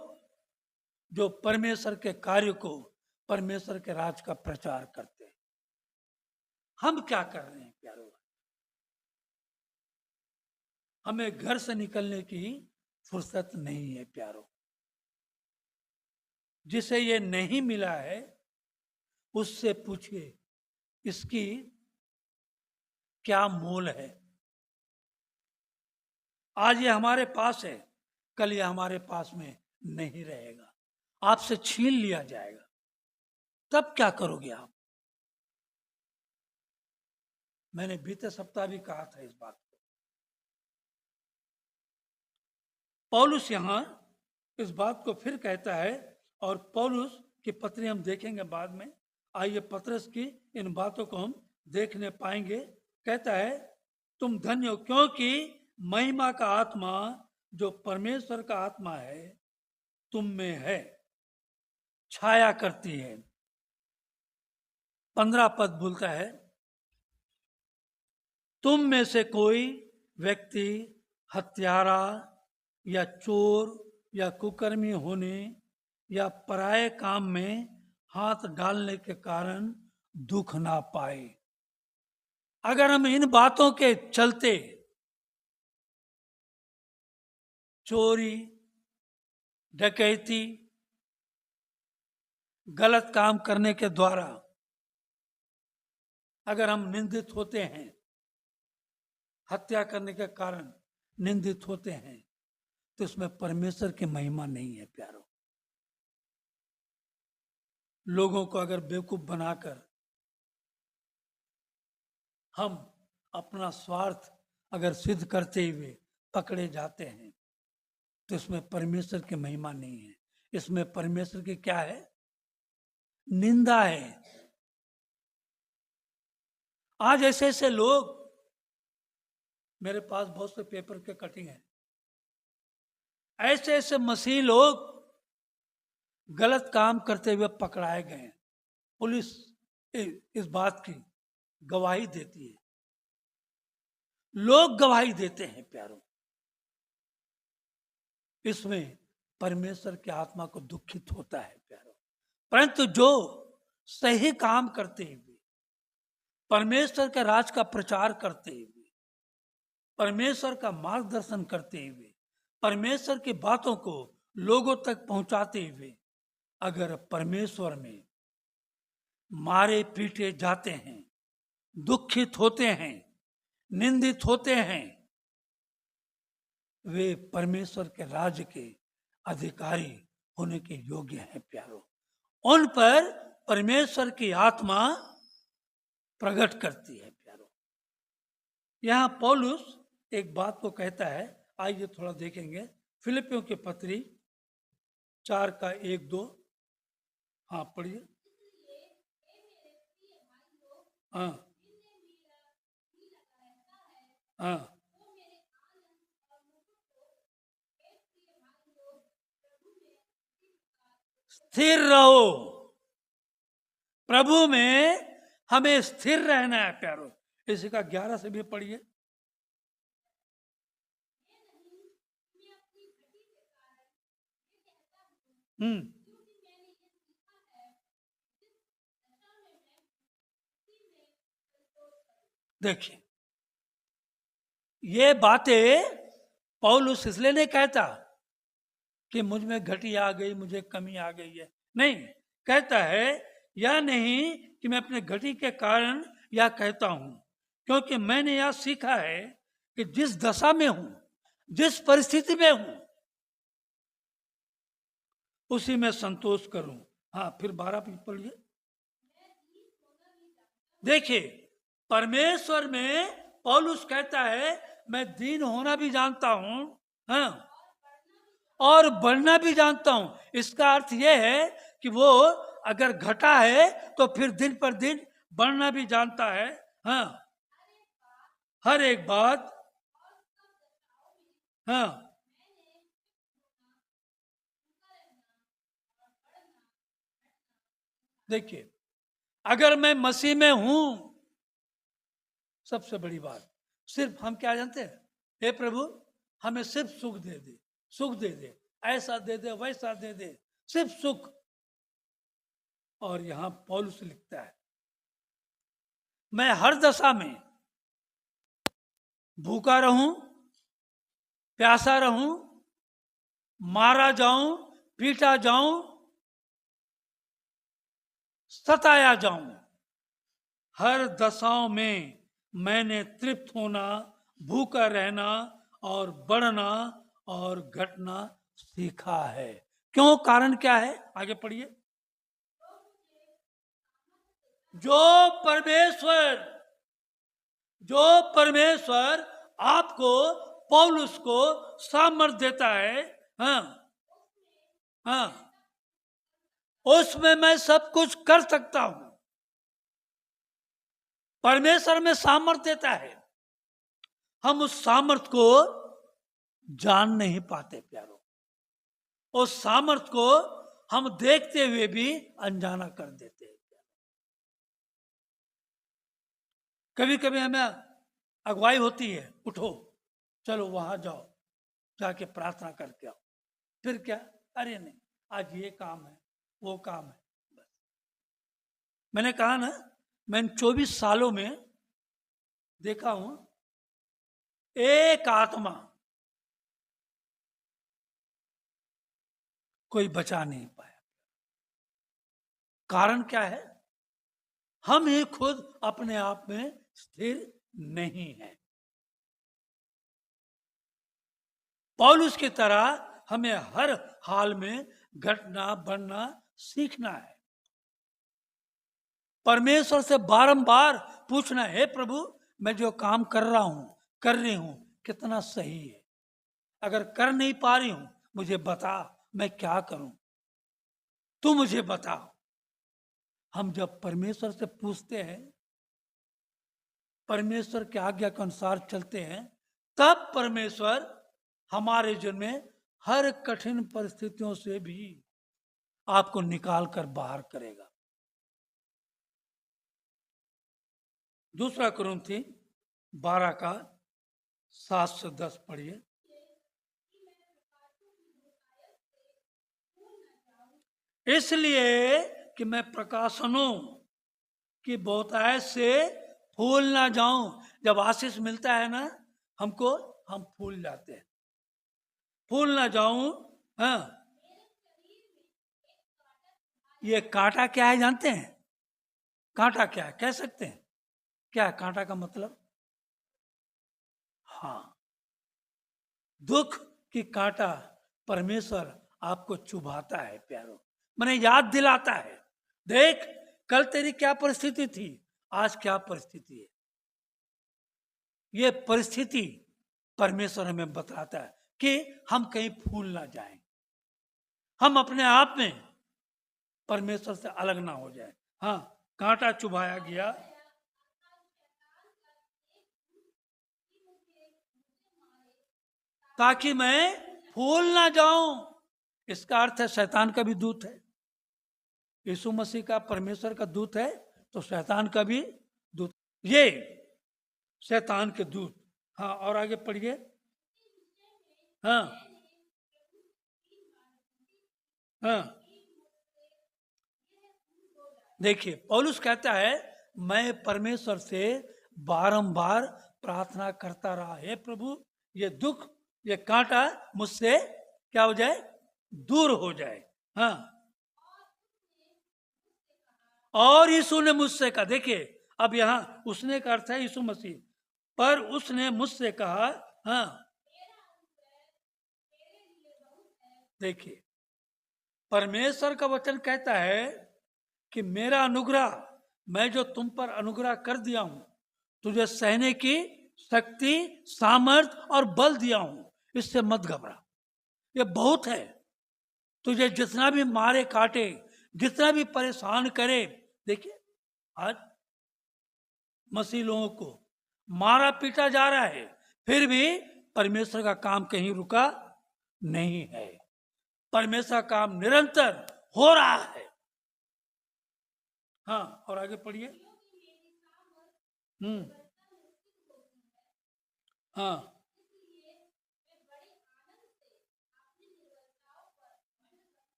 जो परमेश्वर के कार्य को, परमेश्वर के राज का प्रचार करते हैं। हम क्या कर रहे हैं प्यारो? हमें घर से निकलने की फुर्सत नहीं है प्यारो। जिसे ये नहीं मिला है उससे पूछिए इसकी क्या मोल है। आज ये हमारे पास है, कल ये हमारे पास में नहीं रहेगा, आपसे छीन लिया जाएगा, तब क्या करोगे आप? मैंने बीते सप्ताह भी कहा था इस बात को। पौलुस यहां इस बात को फिर कहता है, और पौलुस की पत्री हम देखेंगे बाद में। आइए पत्रस की इन बातों को हम देखने पाएंगे। कहता है, तुम धन्य हो क्योंकि महिमा का आत्मा जो परमेश्वर का आत्मा है तुम में है, छाया करती है। 15 पद बोलता है, तुम में से कोई व्यक्ति हत्यारा या चोर या कुकर्मी होने या पराये काम में हाथ डालने के कारण दुख ना पाए। अगर हम इन बातों के चलते चोरी, डकैती, गलत काम करने के द्वारा अगर हम निंदित होते हैं, हत्या करने के कारण निंदित होते हैं, तो इसमें परमेश्वर की महिमा नहीं है प्यारो। लोगों को अगर बेवकूफ बनाकर हम अपना स्वार्थ अगर सिद्ध करते हुए पकड़े जाते हैं तो इसमें परमेश्वर की महिमा नहीं है। इसमें परमेश्वर की क्या है? निंदा है। आज ऐसे ऐसे लोग, मेरे पास बहुत से पेपर के कटिंग हैं, ऐसे ऐसे मसीह लोग गलत काम करते हुए पकड़ाए गए हैं। पुलिस इस बात की गवाही देती है, लोग गवाही देते हैं प्यारों। इसमें परमेश्वर की आत्मा को दुखित होता है प्यारों। परंतु जो सही काम करते हुए, परमेश्वर के राज का प्रचार करते हुए, परमेश्वर का मार्गदर्शन करते हुए, परमेश्वर की बातों को लोगों तक पहुंचाते हुए अगर परमेश्वर में मारे पीटे जाते हैं, दुखित होते हैं, निंदित होते हैं, वे परमेश्वर के राज्य के अधिकारी होने के योग्य हैं प्यारो। उन पर परमेश्वर की आत्मा प्रकट करती है प्यारो। यहां पौलुस एक बात को कहता है, आइए थोड़ा देखेंगे। फिलिपियों के पत्री 4 का 1-2, हाँ पढ़िए। हाँ हाँ, स्थिर रहो प्रभु में, हमें स्थिर रहना है प्यारो। इसी का 11 से भी पढ़िए। देखिए, ये बातें पौलुस इसलिए नहीं कहता कि मुझ में घटी आ गई, मुझे कमी आ गई है, नहीं। कहता है यह नहीं कि मैं अपने घटी के कारण यह कहता हूं, क्योंकि मैंने यह सीखा है कि जिस दशा में हूं, जिस परिस्थिति में हूं, उसी में संतोष करूं। हाँ, फिर 12 भी पढ़िए। देखिए, परमेश्वर में पौलुस कहता है मैं दीन होना भी जानता हूं, हाँ, और बढ़ना भी जानता हूं। इसका अर्थ यह है कि वो अगर घटा है तो फिर दिन पर दिन बढ़ना भी जानता है। हाँ, हर एक बात, हाँ, देखिए, अगर मैं मसीह में हूं, सबसे बड़ी बात, सिर्फ हम क्या जानते हैं, हे प्रभु हमें सिर्फ सुख दे दे, सुख दे दे, ऐसा दे दे, वैसा दे दे, सिर्फ सुख। और यहां पौलुस लिखता है मैं हर दशा में भूखा रहूं, प्यासा रहूं, मारा जाऊं, पीटा जाऊं, सताया जाऊं, हर दशाओं में मैंने तृप्त होना, भूखा रहना और बढ़ना और घटना सीखा है। क्यों? कारण क्या है? आगे पढ़िए। जो परमेश्वर आपको, पौलुस को सामर्थ देता है, हाँ हाँ, उसमें मैं सब कुछ कर सकता हूं। परमेश्वर में सामर्थ देता है, हम उस सामर्थ को जान नहीं पाते प्यारो। उस सामर्थ को हम देखते हुए भी अनजाना कर देते हैं। कभी कभी हमें अगुवाई होती है, उठो चलो वहां जाओ, जाके प्रार्थना करके आओ। फिर क्या? अरे नहीं, आज ये काम है, वो काम है, बस। मैंने कहा ना, मैंने 24 सालों में देखा हूं एक आत्मा कोई बचा नहीं पाया। कारण क्या है? हम ही खुद अपने आप में स्थिर नहीं है। पौलुस की तरह हमें हर हाल में घटना बढ़ना सीखना है। परमेश्वर से बारंबार पूछना है, हे प्रभु मैं जो काम कर रहा हूं, कर रही हूं, कितना सही है? अगर कर नहीं पा रही हूं, मुझे बता, मैं क्या करूं, तू मुझे बता। हम जब परमेश्वर से पूछते हैं, परमेश्वर के आज्ञा के अनुसार चलते हैं, तब परमेश्वर हमारे जीवन में हर कठिन परिस्थितियों से भी आपको निकाल कर बाहर करेगा। दूसरा कुरिन्थी 12 का 7 से 10 पढ़िए। इसलिए कि मैं प्रकाशनों की बहुतायत से फूल ना जाऊं। जब आशीष मिलता है ना हमको, हम फूल जाते हैं। फूल ना जाऊं। हाँ, ये कांटा क्या है जानते हैं? कांटा क्या है, कह सकते हैं क्या है कांटा का मतलब? हाँ, दुख की कांटा परमेश्वर आपको चुभाता है प्यारो, मैंने याद दिलाता है, देख कल तेरी क्या परिस्थिति थी, आज क्या परिस्थिति है। ये परिस्थिति परमेश्वर हमें बताता है कि हम कहीं भूल ना जाएं, हम अपने आप में परमेश्वर से अलग ना हो जाए। हाँ, कांटा चुभाया गया, ताकि मैं भूल ना जाऊं। इसका अर्थ है शैतान का भी दूत है, यीशु मसीह का परमेश्वर का दूत है तो शैतान का भी दूत, ये शैतान के दूत। हाँ, और आगे पढ़िए। हाँ हाँ, देखिए पौलुस कहता है मैं परमेश्वर से बारंबार प्रार्थना करता रहा, हे प्रभु ये दुख ये कांटा मुझसे क्या हो जाए, दूर हो जाए। हाँ, और यीशु ने मुझसे कहा, देखिए अब यहां उसने का अर्थ है यीशु मसीह, पर उसने मुझसे कहा। हाँ, देखिए परमेश्वर का वचन कहता है कि मेरा अनुग्रह, मैं जो तुम पर अनुग्रह कर दिया हूं, तुझे सहने की शक्ति सामर्थ और बल दिया हूं, इससे मत घबरा, ये बहुत है। तुझे जितना भी मारे काटे, जितना भी परेशान करे, देखिए आज मसीह लोगों को मारा पीटा जा रहा है, फिर भी परमेश्वर का काम कहीं रुका नहीं है, परमेश्वर का काम निरंतर हो रहा है। हाँ, और आगे पढ़िए। हाँ,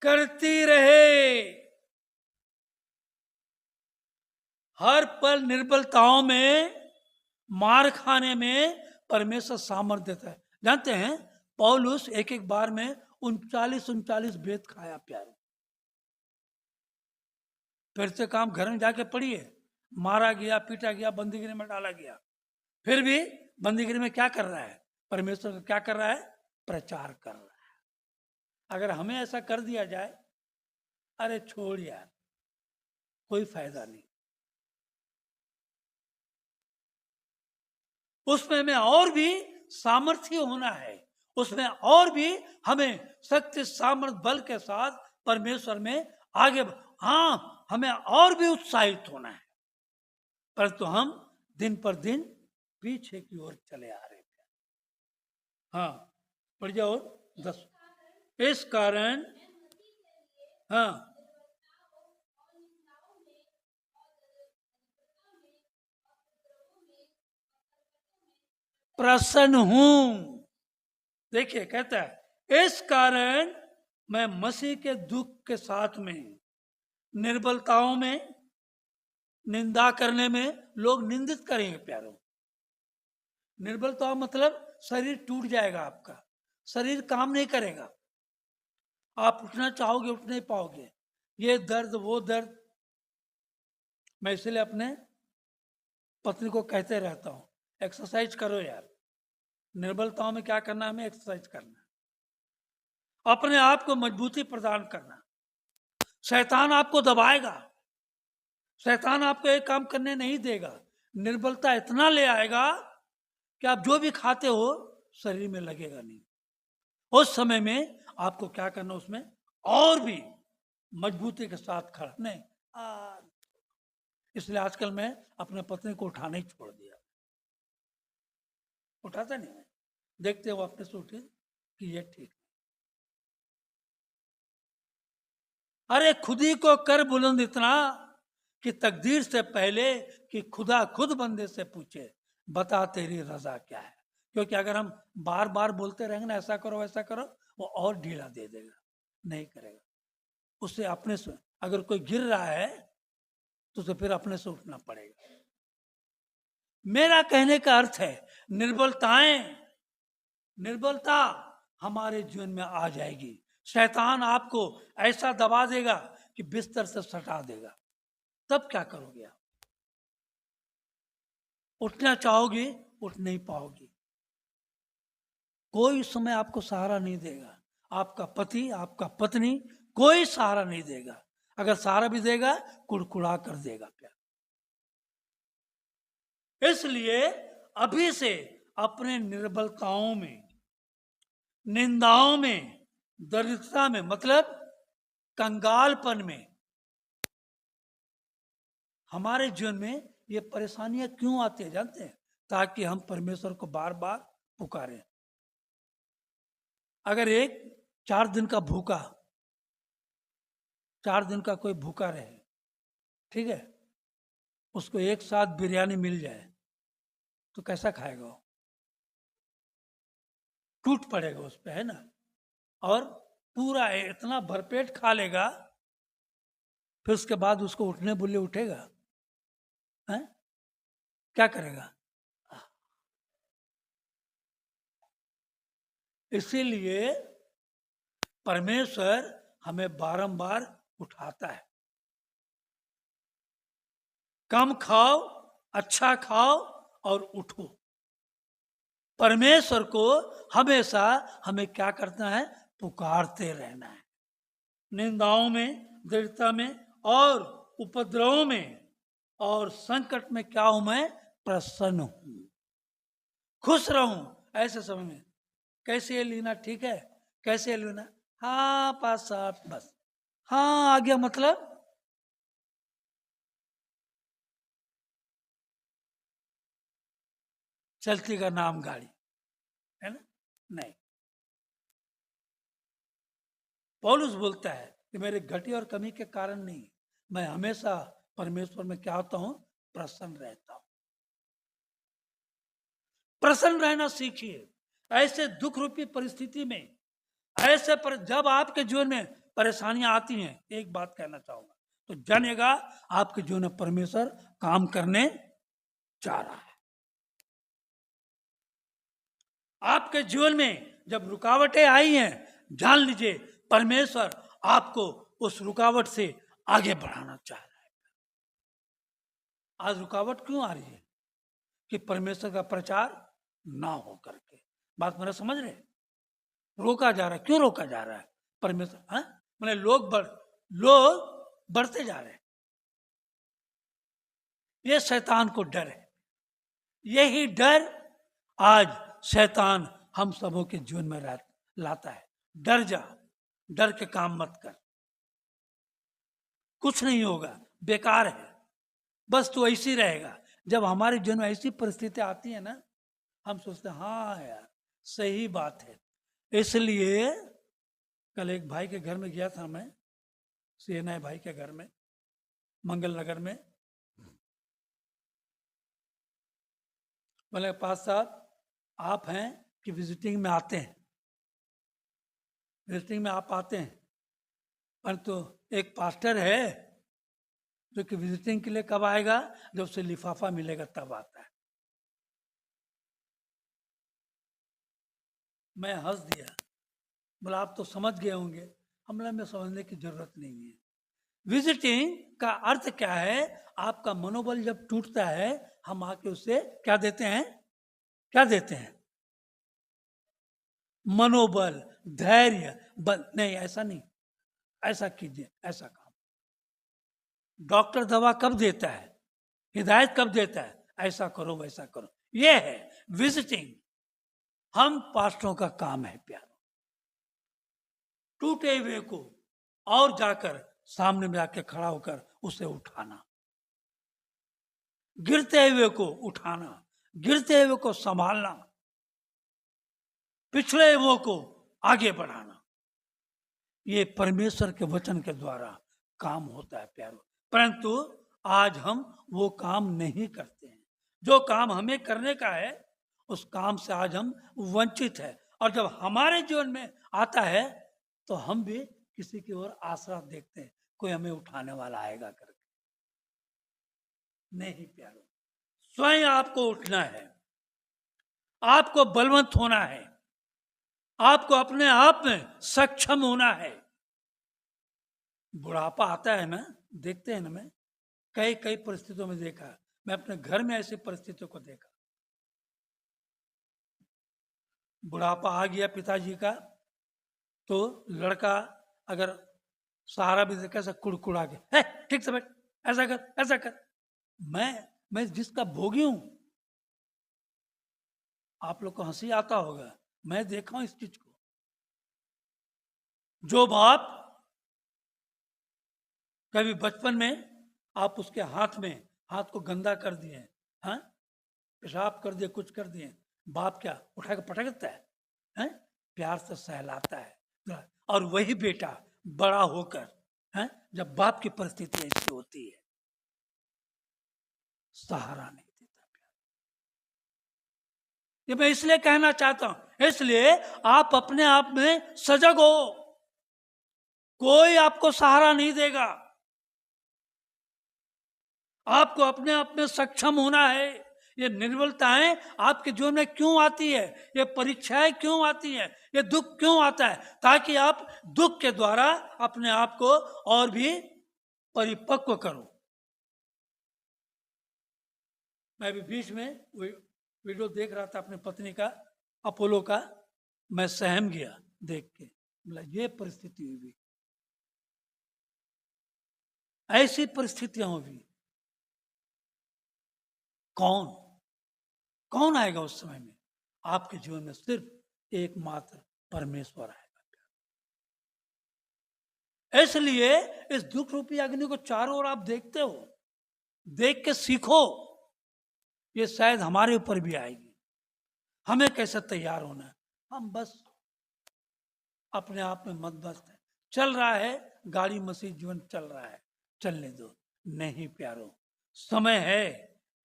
करती रहे, हर पल निर्बलताओं में, मार खाने में परमेश्वर सामर्थ्य देता है। जानते हैं पौलुस एक एक बार में 39 भेद खाया प्यारे। फिर से काम घर में जाके पढ़िए, मारा गया, पीटा गया, बंदीगृह में डाला गया, फिर भी बंदीगृह में क्या कर रहा है, परमेश्वर का क्या कर रहा है, प्रचार कर रहा है। अगर हमें ऐसा कर दिया जाए, अरे छोड़ यार, कोई फायदा नहीं, उसमें हमें और भी सामर्थ्य होना है, उसमें और भी हमें शक्ति सामर्थ बल के साथ परमेश्वर में आगे, हाँ हमें और भी उत्साहित होना है, परंतु हम दिन पर दिन पीछे की ओर चले आ रहे हैं। हाँ, पढ़ जाओ 10। इस कारण, हाँ, प्रसन्न हूं। देखिए कहता है इस कारण मैं मसीह के दुख के साथ में, निर्बलताओं में, निंदा करने में, लोग निंदित करेंगे प्यारों, निर्बलता मतलब शरीर टूट जाएगा, आपका शरीर काम नहीं करेगा, आप उठना चाहोगे उठ नहीं पाओगे, ये दर्द वो दर्द। मैं इसलिए अपने पत्नी को कहते रहता हूं एक्सरसाइज करो यार, निर्बलताओं में क्या करना है, हमें एक्सरसाइज करना, अपने आप को मजबूती प्रदान करना। शैतान आपको दबाएगा, शैतान आपको एक काम करने नहीं देगा, निर्बलता इतना ले आएगा कि आप जो भी खाते हो शरीर में लगेगा नहीं। उस समय में आपको क्या करना, उसमें और भी मजबूती के साथ खड़ा नहीं। इसलिए आजकल मैं अपने पत्नी को उठाना ही छोड़ दिया, उठाता नहीं, देखते हो अपने से उठी कि ये ठीक है। अरे खुद ही को कर बुलंद इतना कि तकदीर से पहले कि खुदा खुद बंदे से पूछे बता तेरी रजा क्या है। क्योंकि अगर हम बार बार बोलते रहेंगे ना ऐसा करो वैसा करो, वो और ढीला दे देगा, नहीं करेगा। उससे अपने से, अगर कोई गिर रहा है तो उसे फिर अपने से उठना पड़ेगा। मेरा कहने का अर्थ है निर्बलता हमारे जीवन में आ जाएगी, शैतान आपको ऐसा दबा देगा कि बिस्तर से सटा देगा, तब क्या करोगे आप? उठना चाहोगे, उठ नहीं पाओगे। कोई समय आपको सहारा नहीं देगा, आपका पति, आपका पत्नी, कोई सहारा नहीं देगा। अगर सहारा भी देगा, कुड़कुड़ा कर देगा प्यार। इसलिए अभी से अपने निर्बलताओं में, निंदाओं में, दरिद्रता में, मतलब कंगालपन में, हमारे जीवन में ये परेशानियां क्यों आती है जानते हैं? ताकि हम परमेश्वर को बार बार पुकारें। अगर एक 4 दिन का भूखा, 4 दिन का कोई भूखा रहे, ठीक है, उसको एक साथ बिरयानी मिल जाए तो कैसा खाएगा वो? टूट पड़ेगा उस पे, है ना? और पूरा इतना भरपेट खा लेगा, फिर उसके बाद उसको उठने बोले उठेगा? है? क्या करेगा? इसीलिए परमेश्वर हमें बारंबार उठाता है। कम खाओ, अच्छा खाओ और उठो। परमेश्वर को हमेशा हमें क्या करना है? पुकारते रहना है। निंदाओं में, दरिद्रता में और उपद्रवों में और संकट में क्या हूं मैं? प्रसन्न हूं, खुश रहूं। ऐसे समय में कैसे ये लेना? ठीक है, कैसे ये लेना? हाँ 5-7 बस, हाँ आ गया, मतलब चलती का नाम गाड़ी, है ना? नहीं, पौलुस बोलता है कि मेरे घटी और कमी के कारण नहीं, मैं हमेशा परमेश्वर में क्या होता हूं? प्रसन्न रहता हूं। प्रसन्न रहना सीखिए। ऐसे दुख रूपी परिस्थिति में, ऐसे पर जब आपके जीवन में परेशानियां आती हैं, एक बात कहना चाहूंगा, तो जानिएगा आपके जीवन में परमेश्वर काम करने जा रहा है। आपके जीवन में जब रुकावटें आई हैं, जान लीजिए परमेश्वर आपको उस रुकावट से आगे बढ़ाना चाह रहा है। आज रुकावट क्यों आ रही है? कि परमेश्वर का प्रचार ना हो करके। बात मेरा समझ रहे? रोका जा रहा है। क्यों रोका जा रहा है? परमेश्वर, हाँ, मैंने लोग बढ़ते जा रहे हैं। ये शैतान को डर है। यही डर आज शैतान हम सबों के जीवन में लाता है। डर जा, डर के काम मत कर, कुछ नहीं होगा, बेकार है, बस तू ऐसी रहेगा। जब हमारे जीवन में ऐसी परिस्थिति आती है ना, हम सोचते हैं हाँ यार सही बात है। इसलिए कल एक भाई के घर में गया था मैं, सीएनआई भाई के घर में, मंगल नगर में। बोले पास साहब आप हैं कि विजिटिंग में आते हैं? विजिटिंग में आप आते हैं, परंतु एक पास्टर है जो कि विजिटिंग के लिए कब आएगा? जब उसे लिफाफा मिलेगा तब आता है। मैं हंस दिया। बोला आप तो समझ गए होंगे। हमला में समझने की जरूरत नहीं है। विजिटिंग का अर्थ क्या है? आपका मनोबल जब टूटता है, हम आके उसे क्या देते हैं? क्या देते हैं? मनोबल, धैर्य। नहीं, ऐसा नहीं, ऐसा कीजिए, ऐसा काम। डॉक्टर दवा कब देता है? हिदायत कब देता है? ऐसा करो, वैसा करो। यह है विजिटिंग। हम पास्टरों का काम है प्यार, टूटे हुए को और जाकर सामने में आके खड़ा होकर उसे उठाना, गिरते हुए को उठाना, गिरते हुए को संभालना, पिछड़े हुए को आगे बढ़ाना। ये परमेश्वर के वचन के द्वारा काम होता है प्यारो। परंतु आज हम वो काम नहीं करते हैं। जो काम हमें करने का है, उस काम से आज हम वंचित हैं। और जब हमारे जीवन में आता है तो हम भी किसी की ओर आसरा देखते हैं, कोई हमें उठाने वाला आएगा करके। नहीं प्यारो, स्वयं आपको उठना है, आपको बलवंत होना है। आपको अपने आप में सक्षम होना है। बुढ़ापा आता है ना, देखते हैं ना, मैं कई कई परिस्थितियों में देखा, मैं अपने घर में ऐसी परिस्थितियों को देखा। बुढ़ापा आ गया पिताजी का, तो लड़का अगर सहारा भी दे, कैसा कुड़कुड़ा के, है ठीक से बैठ, ऐसा कर ऐसा कर। मैं जिसका भोगी हूं, आप लोग को हंसी आता होगा, मैं देखा हूं इस चीज को। जो बाप कभी बचपन में आप उसके हाथ को गंदा कर दिए, हाँ, पेशाब कर दिए, कुछ कर दिए, बाप क्या उठा के पटक देता है, हैं? प्यार से सहलाता है। और वही बेटा बड़ा होकर, हैं, जब बाप की परिस्थिति ऐसी होती है, सहारा नहीं देता प्यार। ये मैं इसलिए कहना चाहता हूं, इसलिए आप अपने आप में सजग हो। कोई आपको सहारा नहीं देगा, आपको अपने आप में सक्षम होना है। ये निर्बलताएं आपके जीवन में क्यों आती है, ये परीक्षाएं क्यों आती है, ये दुख क्यों आता है, ताकि आप दुख के द्वारा अपने आप को और भी परिपक्व करो। मैं भी बीच में वीडियो देख रहा था अपनी पत्नी का, अपोलो का, मैं सहम गया देख के, बोला ये परिस्थिति हुई, ऐसी परिस्थितियां होगी, कौन आएगा उस समय में? आपके जीवन में सिर्फ एकमात्र परमेश्वर आएगा। इसलिए इस दुख रूपी अग्नि को चारों ओर आप देखते हो, देख के सीखो, ये शायद हमारे ऊपर भी आएगी। हमें कैसे तैयार होना है? हम बस अपने आप में मदमस्त है, चल रहा है गाड़ी, मसीह जीवन चल रहा है, चलने दो। नहीं प्यारो, समय है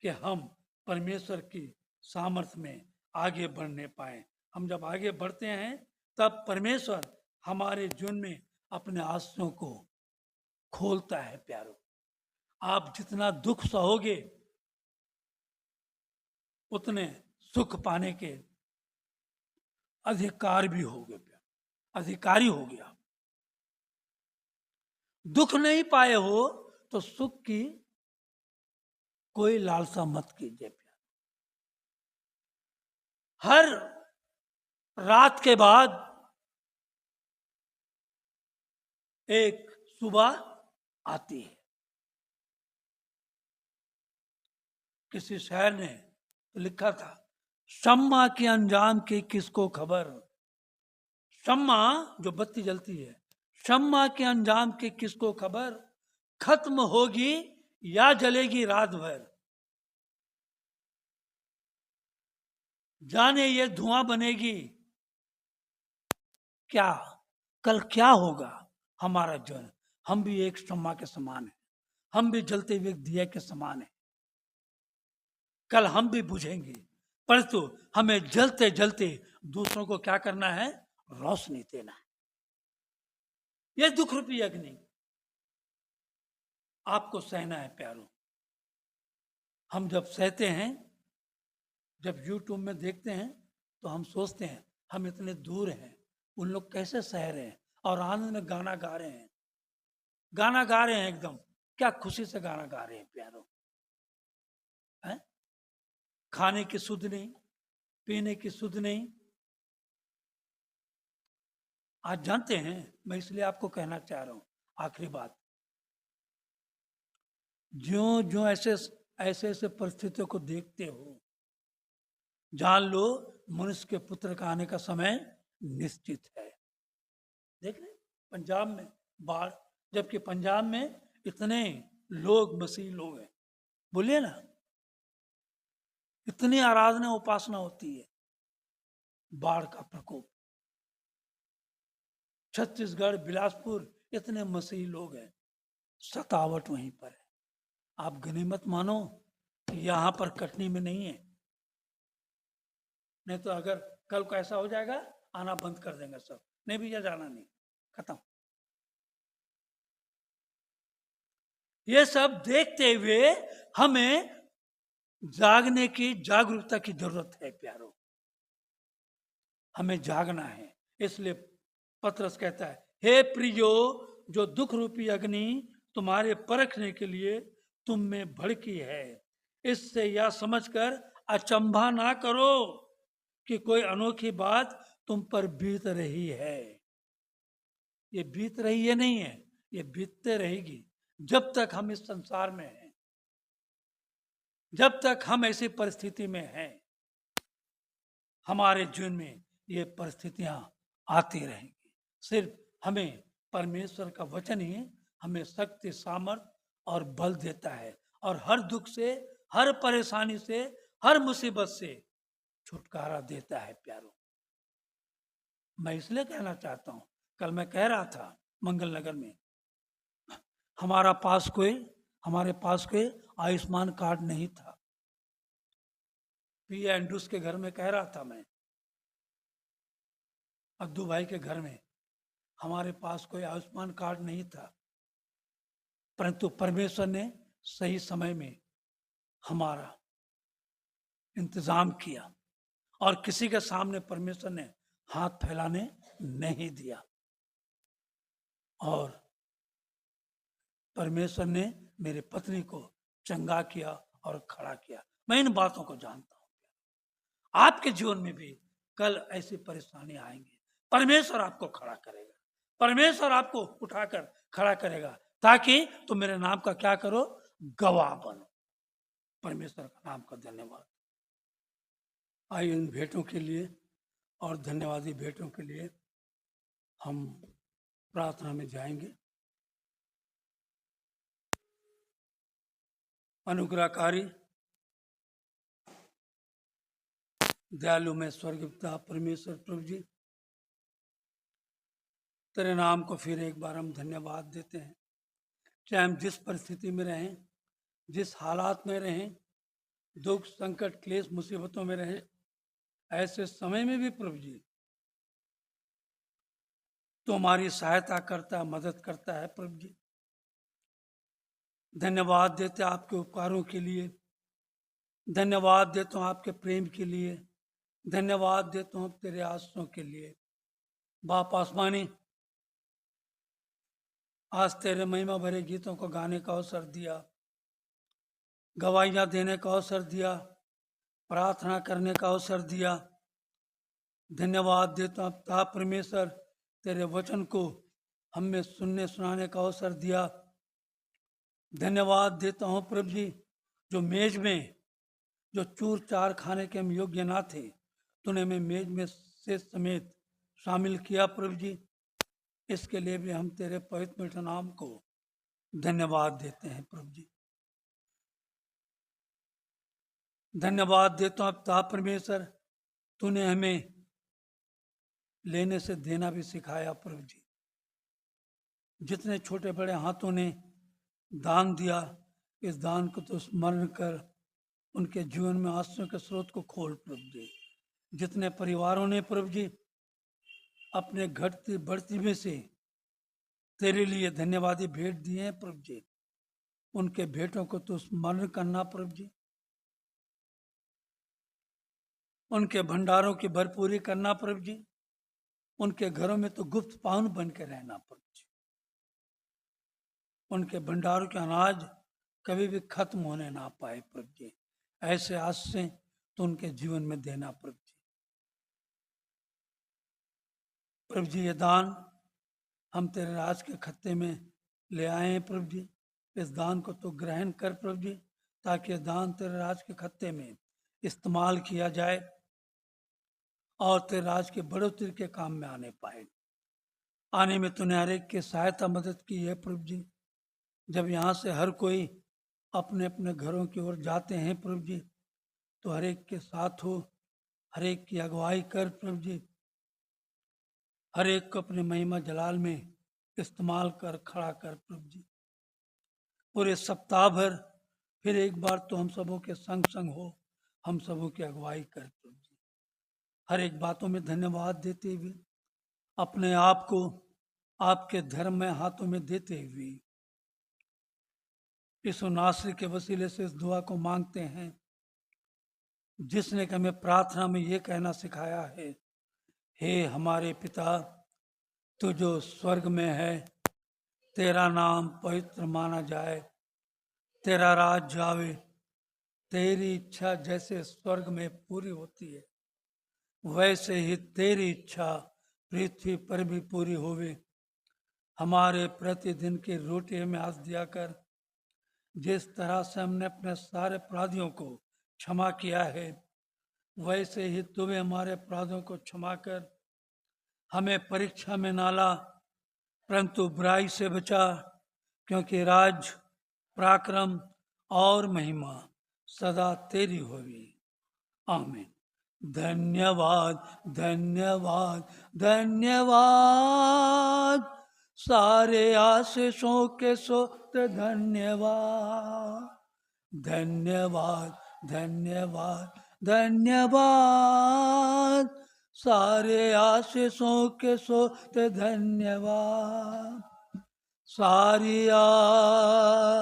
कि हम परमेश्वर की सामर्थ्य में आगे बढ़ने पाए। हम जब आगे बढ़ते हैं, तब परमेश्वर हमारे जीवन में अपने आंसुओं को खोलता है। प्यारो, आप जितना दुख सहोगे, उतने सुख पाने के अधिकार भी होगे, अधिकारी हो गया। दुख नहीं पाए हो तो सुख की कोई लालसा मत कीजिए। हर रात के बाद एक सुबह आती है। किसी शायर ने तो लिखा था, शम्मा के अंजाम की किसको खबर। शम्मा जो बत्ती जलती है, शम्मा के अंजाम की किसको खबर, खत्म होगी या जलेगी रात भर। जाने ये धुआं बनेगी क्या, कल क्या होगा हमारा जीवन। हम भी एक शम्मा के समान है, हम भी जलते हुए दिए के समान है। कल हम भी बुझेंगे, परंतु हमें जलते जलते दूसरों को क्या करना है, रोशनी देना है। यह दुख रूपी अग्नि आपको सहना है। प्यारो, हम जब सहते हैं, जब यूट्यूब में देखते हैं, तो हम सोचते हैं हम इतने दूर हैं, उन लोग कैसे सह रहे हैं और आनंद में गाना गा रहे हैं, गाना गा रहे हैं, एकदम क्या खुशी से गाना गा रहे हैं। प्यारो, है? खाने की सुध नहीं, पीने की सुध नहीं। आज जानते हैं, मैं इसलिए आपको कहना चाह रहा हूं, आखिरी बात, जो जो ऐसे ऐसे परिस्थितियों को देखते हो, जान लो मनुष्य के पुत्र का आने का समय निश्चित है। देख रहे पंजाब में बाढ़, जबकि पंजाब में इतने लोग, मसीह लोग हैं, बोलिए ना, इतनी आराधना उपासना होती है। बाढ़ का प्रकोप, छत्तीसगढ़, बिलासपुर, इतने मसीही लोग हैं, सतावट वहीं पर है। आप गनीमत मानो यहां पर कटनी में नहीं है, नहीं तो अगर कल को ऐसा हो जाएगा, आना बंद कर देंगे सब, नहीं भैया जाना नहीं, खत्म। ये सब देखते हुए हमें जागने की, जागरूकता की जरूरत है। प्यारो, हमें जागना है, इसलिए पतरस कहता है, हे प्रियो, जो दुख रूपी अग्नि तुम्हारे परखने के लिए तुम में भड़की है, इससे यह समझकर अचंभा ना करो कि कोई अनोखी बात तुम पर बीत रही है। ये बीत रही है नहीं है, ये बीतते रहेगी जब तक हम इस संसार में हैं, जब तक हम ऐसी परिस्थिति में हैं। हमारे जीवन में ये परिस्थितियां आती रहेंगी। सिर्फ हमें परमेश्वर का वचन ही हमें शक्ति, सामर्थ और बल देता है और हर दुख से, हर परेशानी से, हर मुसीबत से छुटकारा देता है। प्यारों, मैं इसलिए कहना चाहता हूं, कल मैं कह रहा था मंगल नगर में, हमारे पास कोई आयुष्मान कार्ड नहीं था। पी एंड्रूस के घर में कह रहा था मैं, अद्दू भाई के घर में, हमारे पास कोई आयुष्मान कार्ड नहीं था, परंतु परमेश्वर ने सही समय में हमारा इंतजाम किया और किसी के सामने परमेश्वर ने हाथ फैलाने नहीं दिया और परमेश्वर ने मेरे पत्नी को चंगा किया और खड़ा किया। मैं इन बातों को जानता हूं। आपके जीवन में भी कल ऐसी परेशानी आएंगी, परमेश्वर आपको खड़ा करेगा, परमेश्वर आपको उठाकर खड़ा करेगा ताकि तुम मेरे नाम का क्या करो, गवाह बनो। परमेश्वर का नाम का धन्यवाद। आइए इन भेंटों के लिए और धन्यवादी भेंटों के लिए हम प्रार्थना में जाएंगे। अनुग्रहकारी दयालु में स्वर्गपिता परमेश्वर प्रभु जी, तेरे नाम को फिर एक बार हम धन्यवाद देते हैं। चाहे हम जिस परिस्थिति में रहें, जिस हालात में रहें, दुख, संकट, क्लेश, मुसीबतों में रहें, ऐसे समय में भी प्रभु जी तो हमारी सहायता करता है, मदद करता है। प्रभु जी धन्यवाद देते हैं आपके उपकारों के लिए, धन्यवाद देता हूँ आपके प्रेम के लिए, धन्यवाद देता हूँ तेरे आशीषों के लिए। बाप आसमानी, आज तेरे महिमा भरे गीतों को गाने का अवसर दिया, गवाहियां देने का अवसर दिया, प्रार्थना करने का अवसर दिया। धन्यवाद देता हूँ पिता परमेश्वर, तेरे वचन को हमें सुनने सुनाने का अवसर दिया। धन्यवाद देता हूँ प्रभु जी, जो मेज में जो चूर चार खाने के हम योग्य ना थे, तूने हमें मेज में से समेत शामिल किया। प्रभु जी इसके लिए भी हम तेरे पवित्र मीठे नाम को धन्यवाद देते हैं। प्रभु जी धन्यवाद देता हूँ पिता परमेश्वर, तूने हमें लेने से देना भी सिखाया। प्रभु जी जितने छोटे बड़े हाथों ने दान दिया, इस दान को तो स्मरण कर उनके जीवन में आंसुओं के स्रोत को खोल। प्रभु जी जितने परिवारों ने प्रभु जी अपने घटती बढ़ती में से तेरे लिए धन्यवादी भेंट दिए हैं, प्रभु जी उनके भेंटों को तो स्मरण करना। प्रभु जी उनके भंडारों की भरपूरी करना। प्रभु जी उनके घरों में तो गुप्त पाहुन बन के रहना। प्रभु जी उनके भंडारों के अनाज कभी भी खत्म होने ना पाए। प्रभु जी ऐसे आशीषें तो उनके जीवन में देना। प्रभु जी ये दान हम तेरे राज के खत्ते में ले आए हैं। प्रभु जी इस दान को तो ग्रहण कर प्रभु जी, ताकि दान तेरे राज के खत्ते में इस्तेमाल किया जाए और तेरे राज के बढ़ोतरी के काम में आने पाए। आने में तूने हर एक की सहायता मदद की है। प्रभु जी जब यहाँ से हर कोई अपने अपने घरों की ओर जाते हैं प्रभु जी, तो हर एक के साथ हो, हर एक की अगुवाई कर। प्रभु जी हर एक को अपने महिमा जलाल में इस्तेमाल कर, खड़ा कर। प्रभु जी पूरे सप्ताह भर फिर एक बार तो हम सबों के संग संग हो, हम सबों की अगुवाई कर। प्रभु जी हर एक बातों में धन्यवाद देते हुए, अपने आप को आपके धर्म में हाथों में देते हुए, यीशु नासरी के वसीले से इस दुआ को मांगते हैं, जिसने कि हमें प्रार्थना में ये कहना सिखाया है, हे हमारे पिता, तू जो स्वर्ग में है, तेरा नाम पवित्र माना जाए, तेरा राज आवे, तेरी इच्छा जैसे स्वर्ग में पूरी होती है, वैसे ही तेरी इच्छा पृथ्वी पर भी पूरी होवे। हमारे प्रतिदिन की रोटी हमें आज दिया कर, जिस तरह से हमने अपने सारे अपराधियों को क्षमा किया है, वैसे ही तू भी हमारे अपराधों को क्षमा कर। हमें परीक्षा में ना ला, परंतु बुराई से बचा, क्योंकि राज, पराक्रम और महिमा सदा तेरी होगी। आमीन। धन्यवाद, धन्यवाद, धन्यवाद, सारे आशीषों के सोत धन्यवाद, धन्यवाद, धन्यवाद, धन्यवाद, सारे आशीषों के सोत धन्यवाद, सारी आशीषें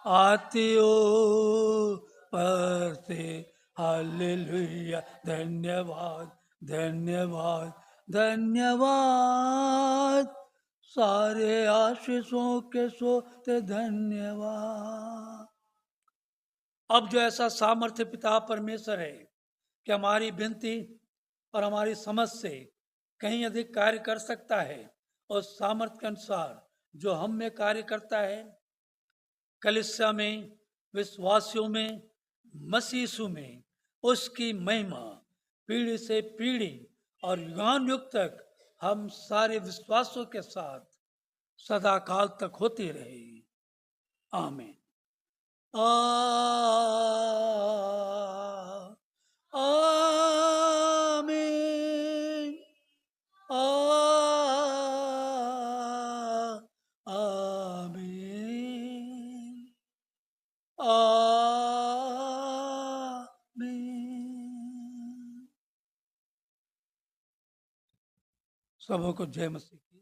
आती हो पर से। हालेलुया। धन्यवाद, धन्यवाद, धन्यवाद, सारे आशीषों के सोते धन्यवाद। अब जो ऐसा सामर्थ्य पिता परमेश्वर है कि हमारी विनती और हमारी समझ से कहीं अधिक कार्य कर सकता है, और सामर्थ्य के अनुसार जो हम में कार्य करता है, कलीसिया में, विश्वासियों में, मसीह यीशु में, उसकी महिमा पीढ़ी से पीढ़ी और युगान युग तक हम सारे विश्वासों के साथ सदा काल तक होती रहे। आमीन। आमीन। आमीन। आमीन। सबों को जय मसीह की।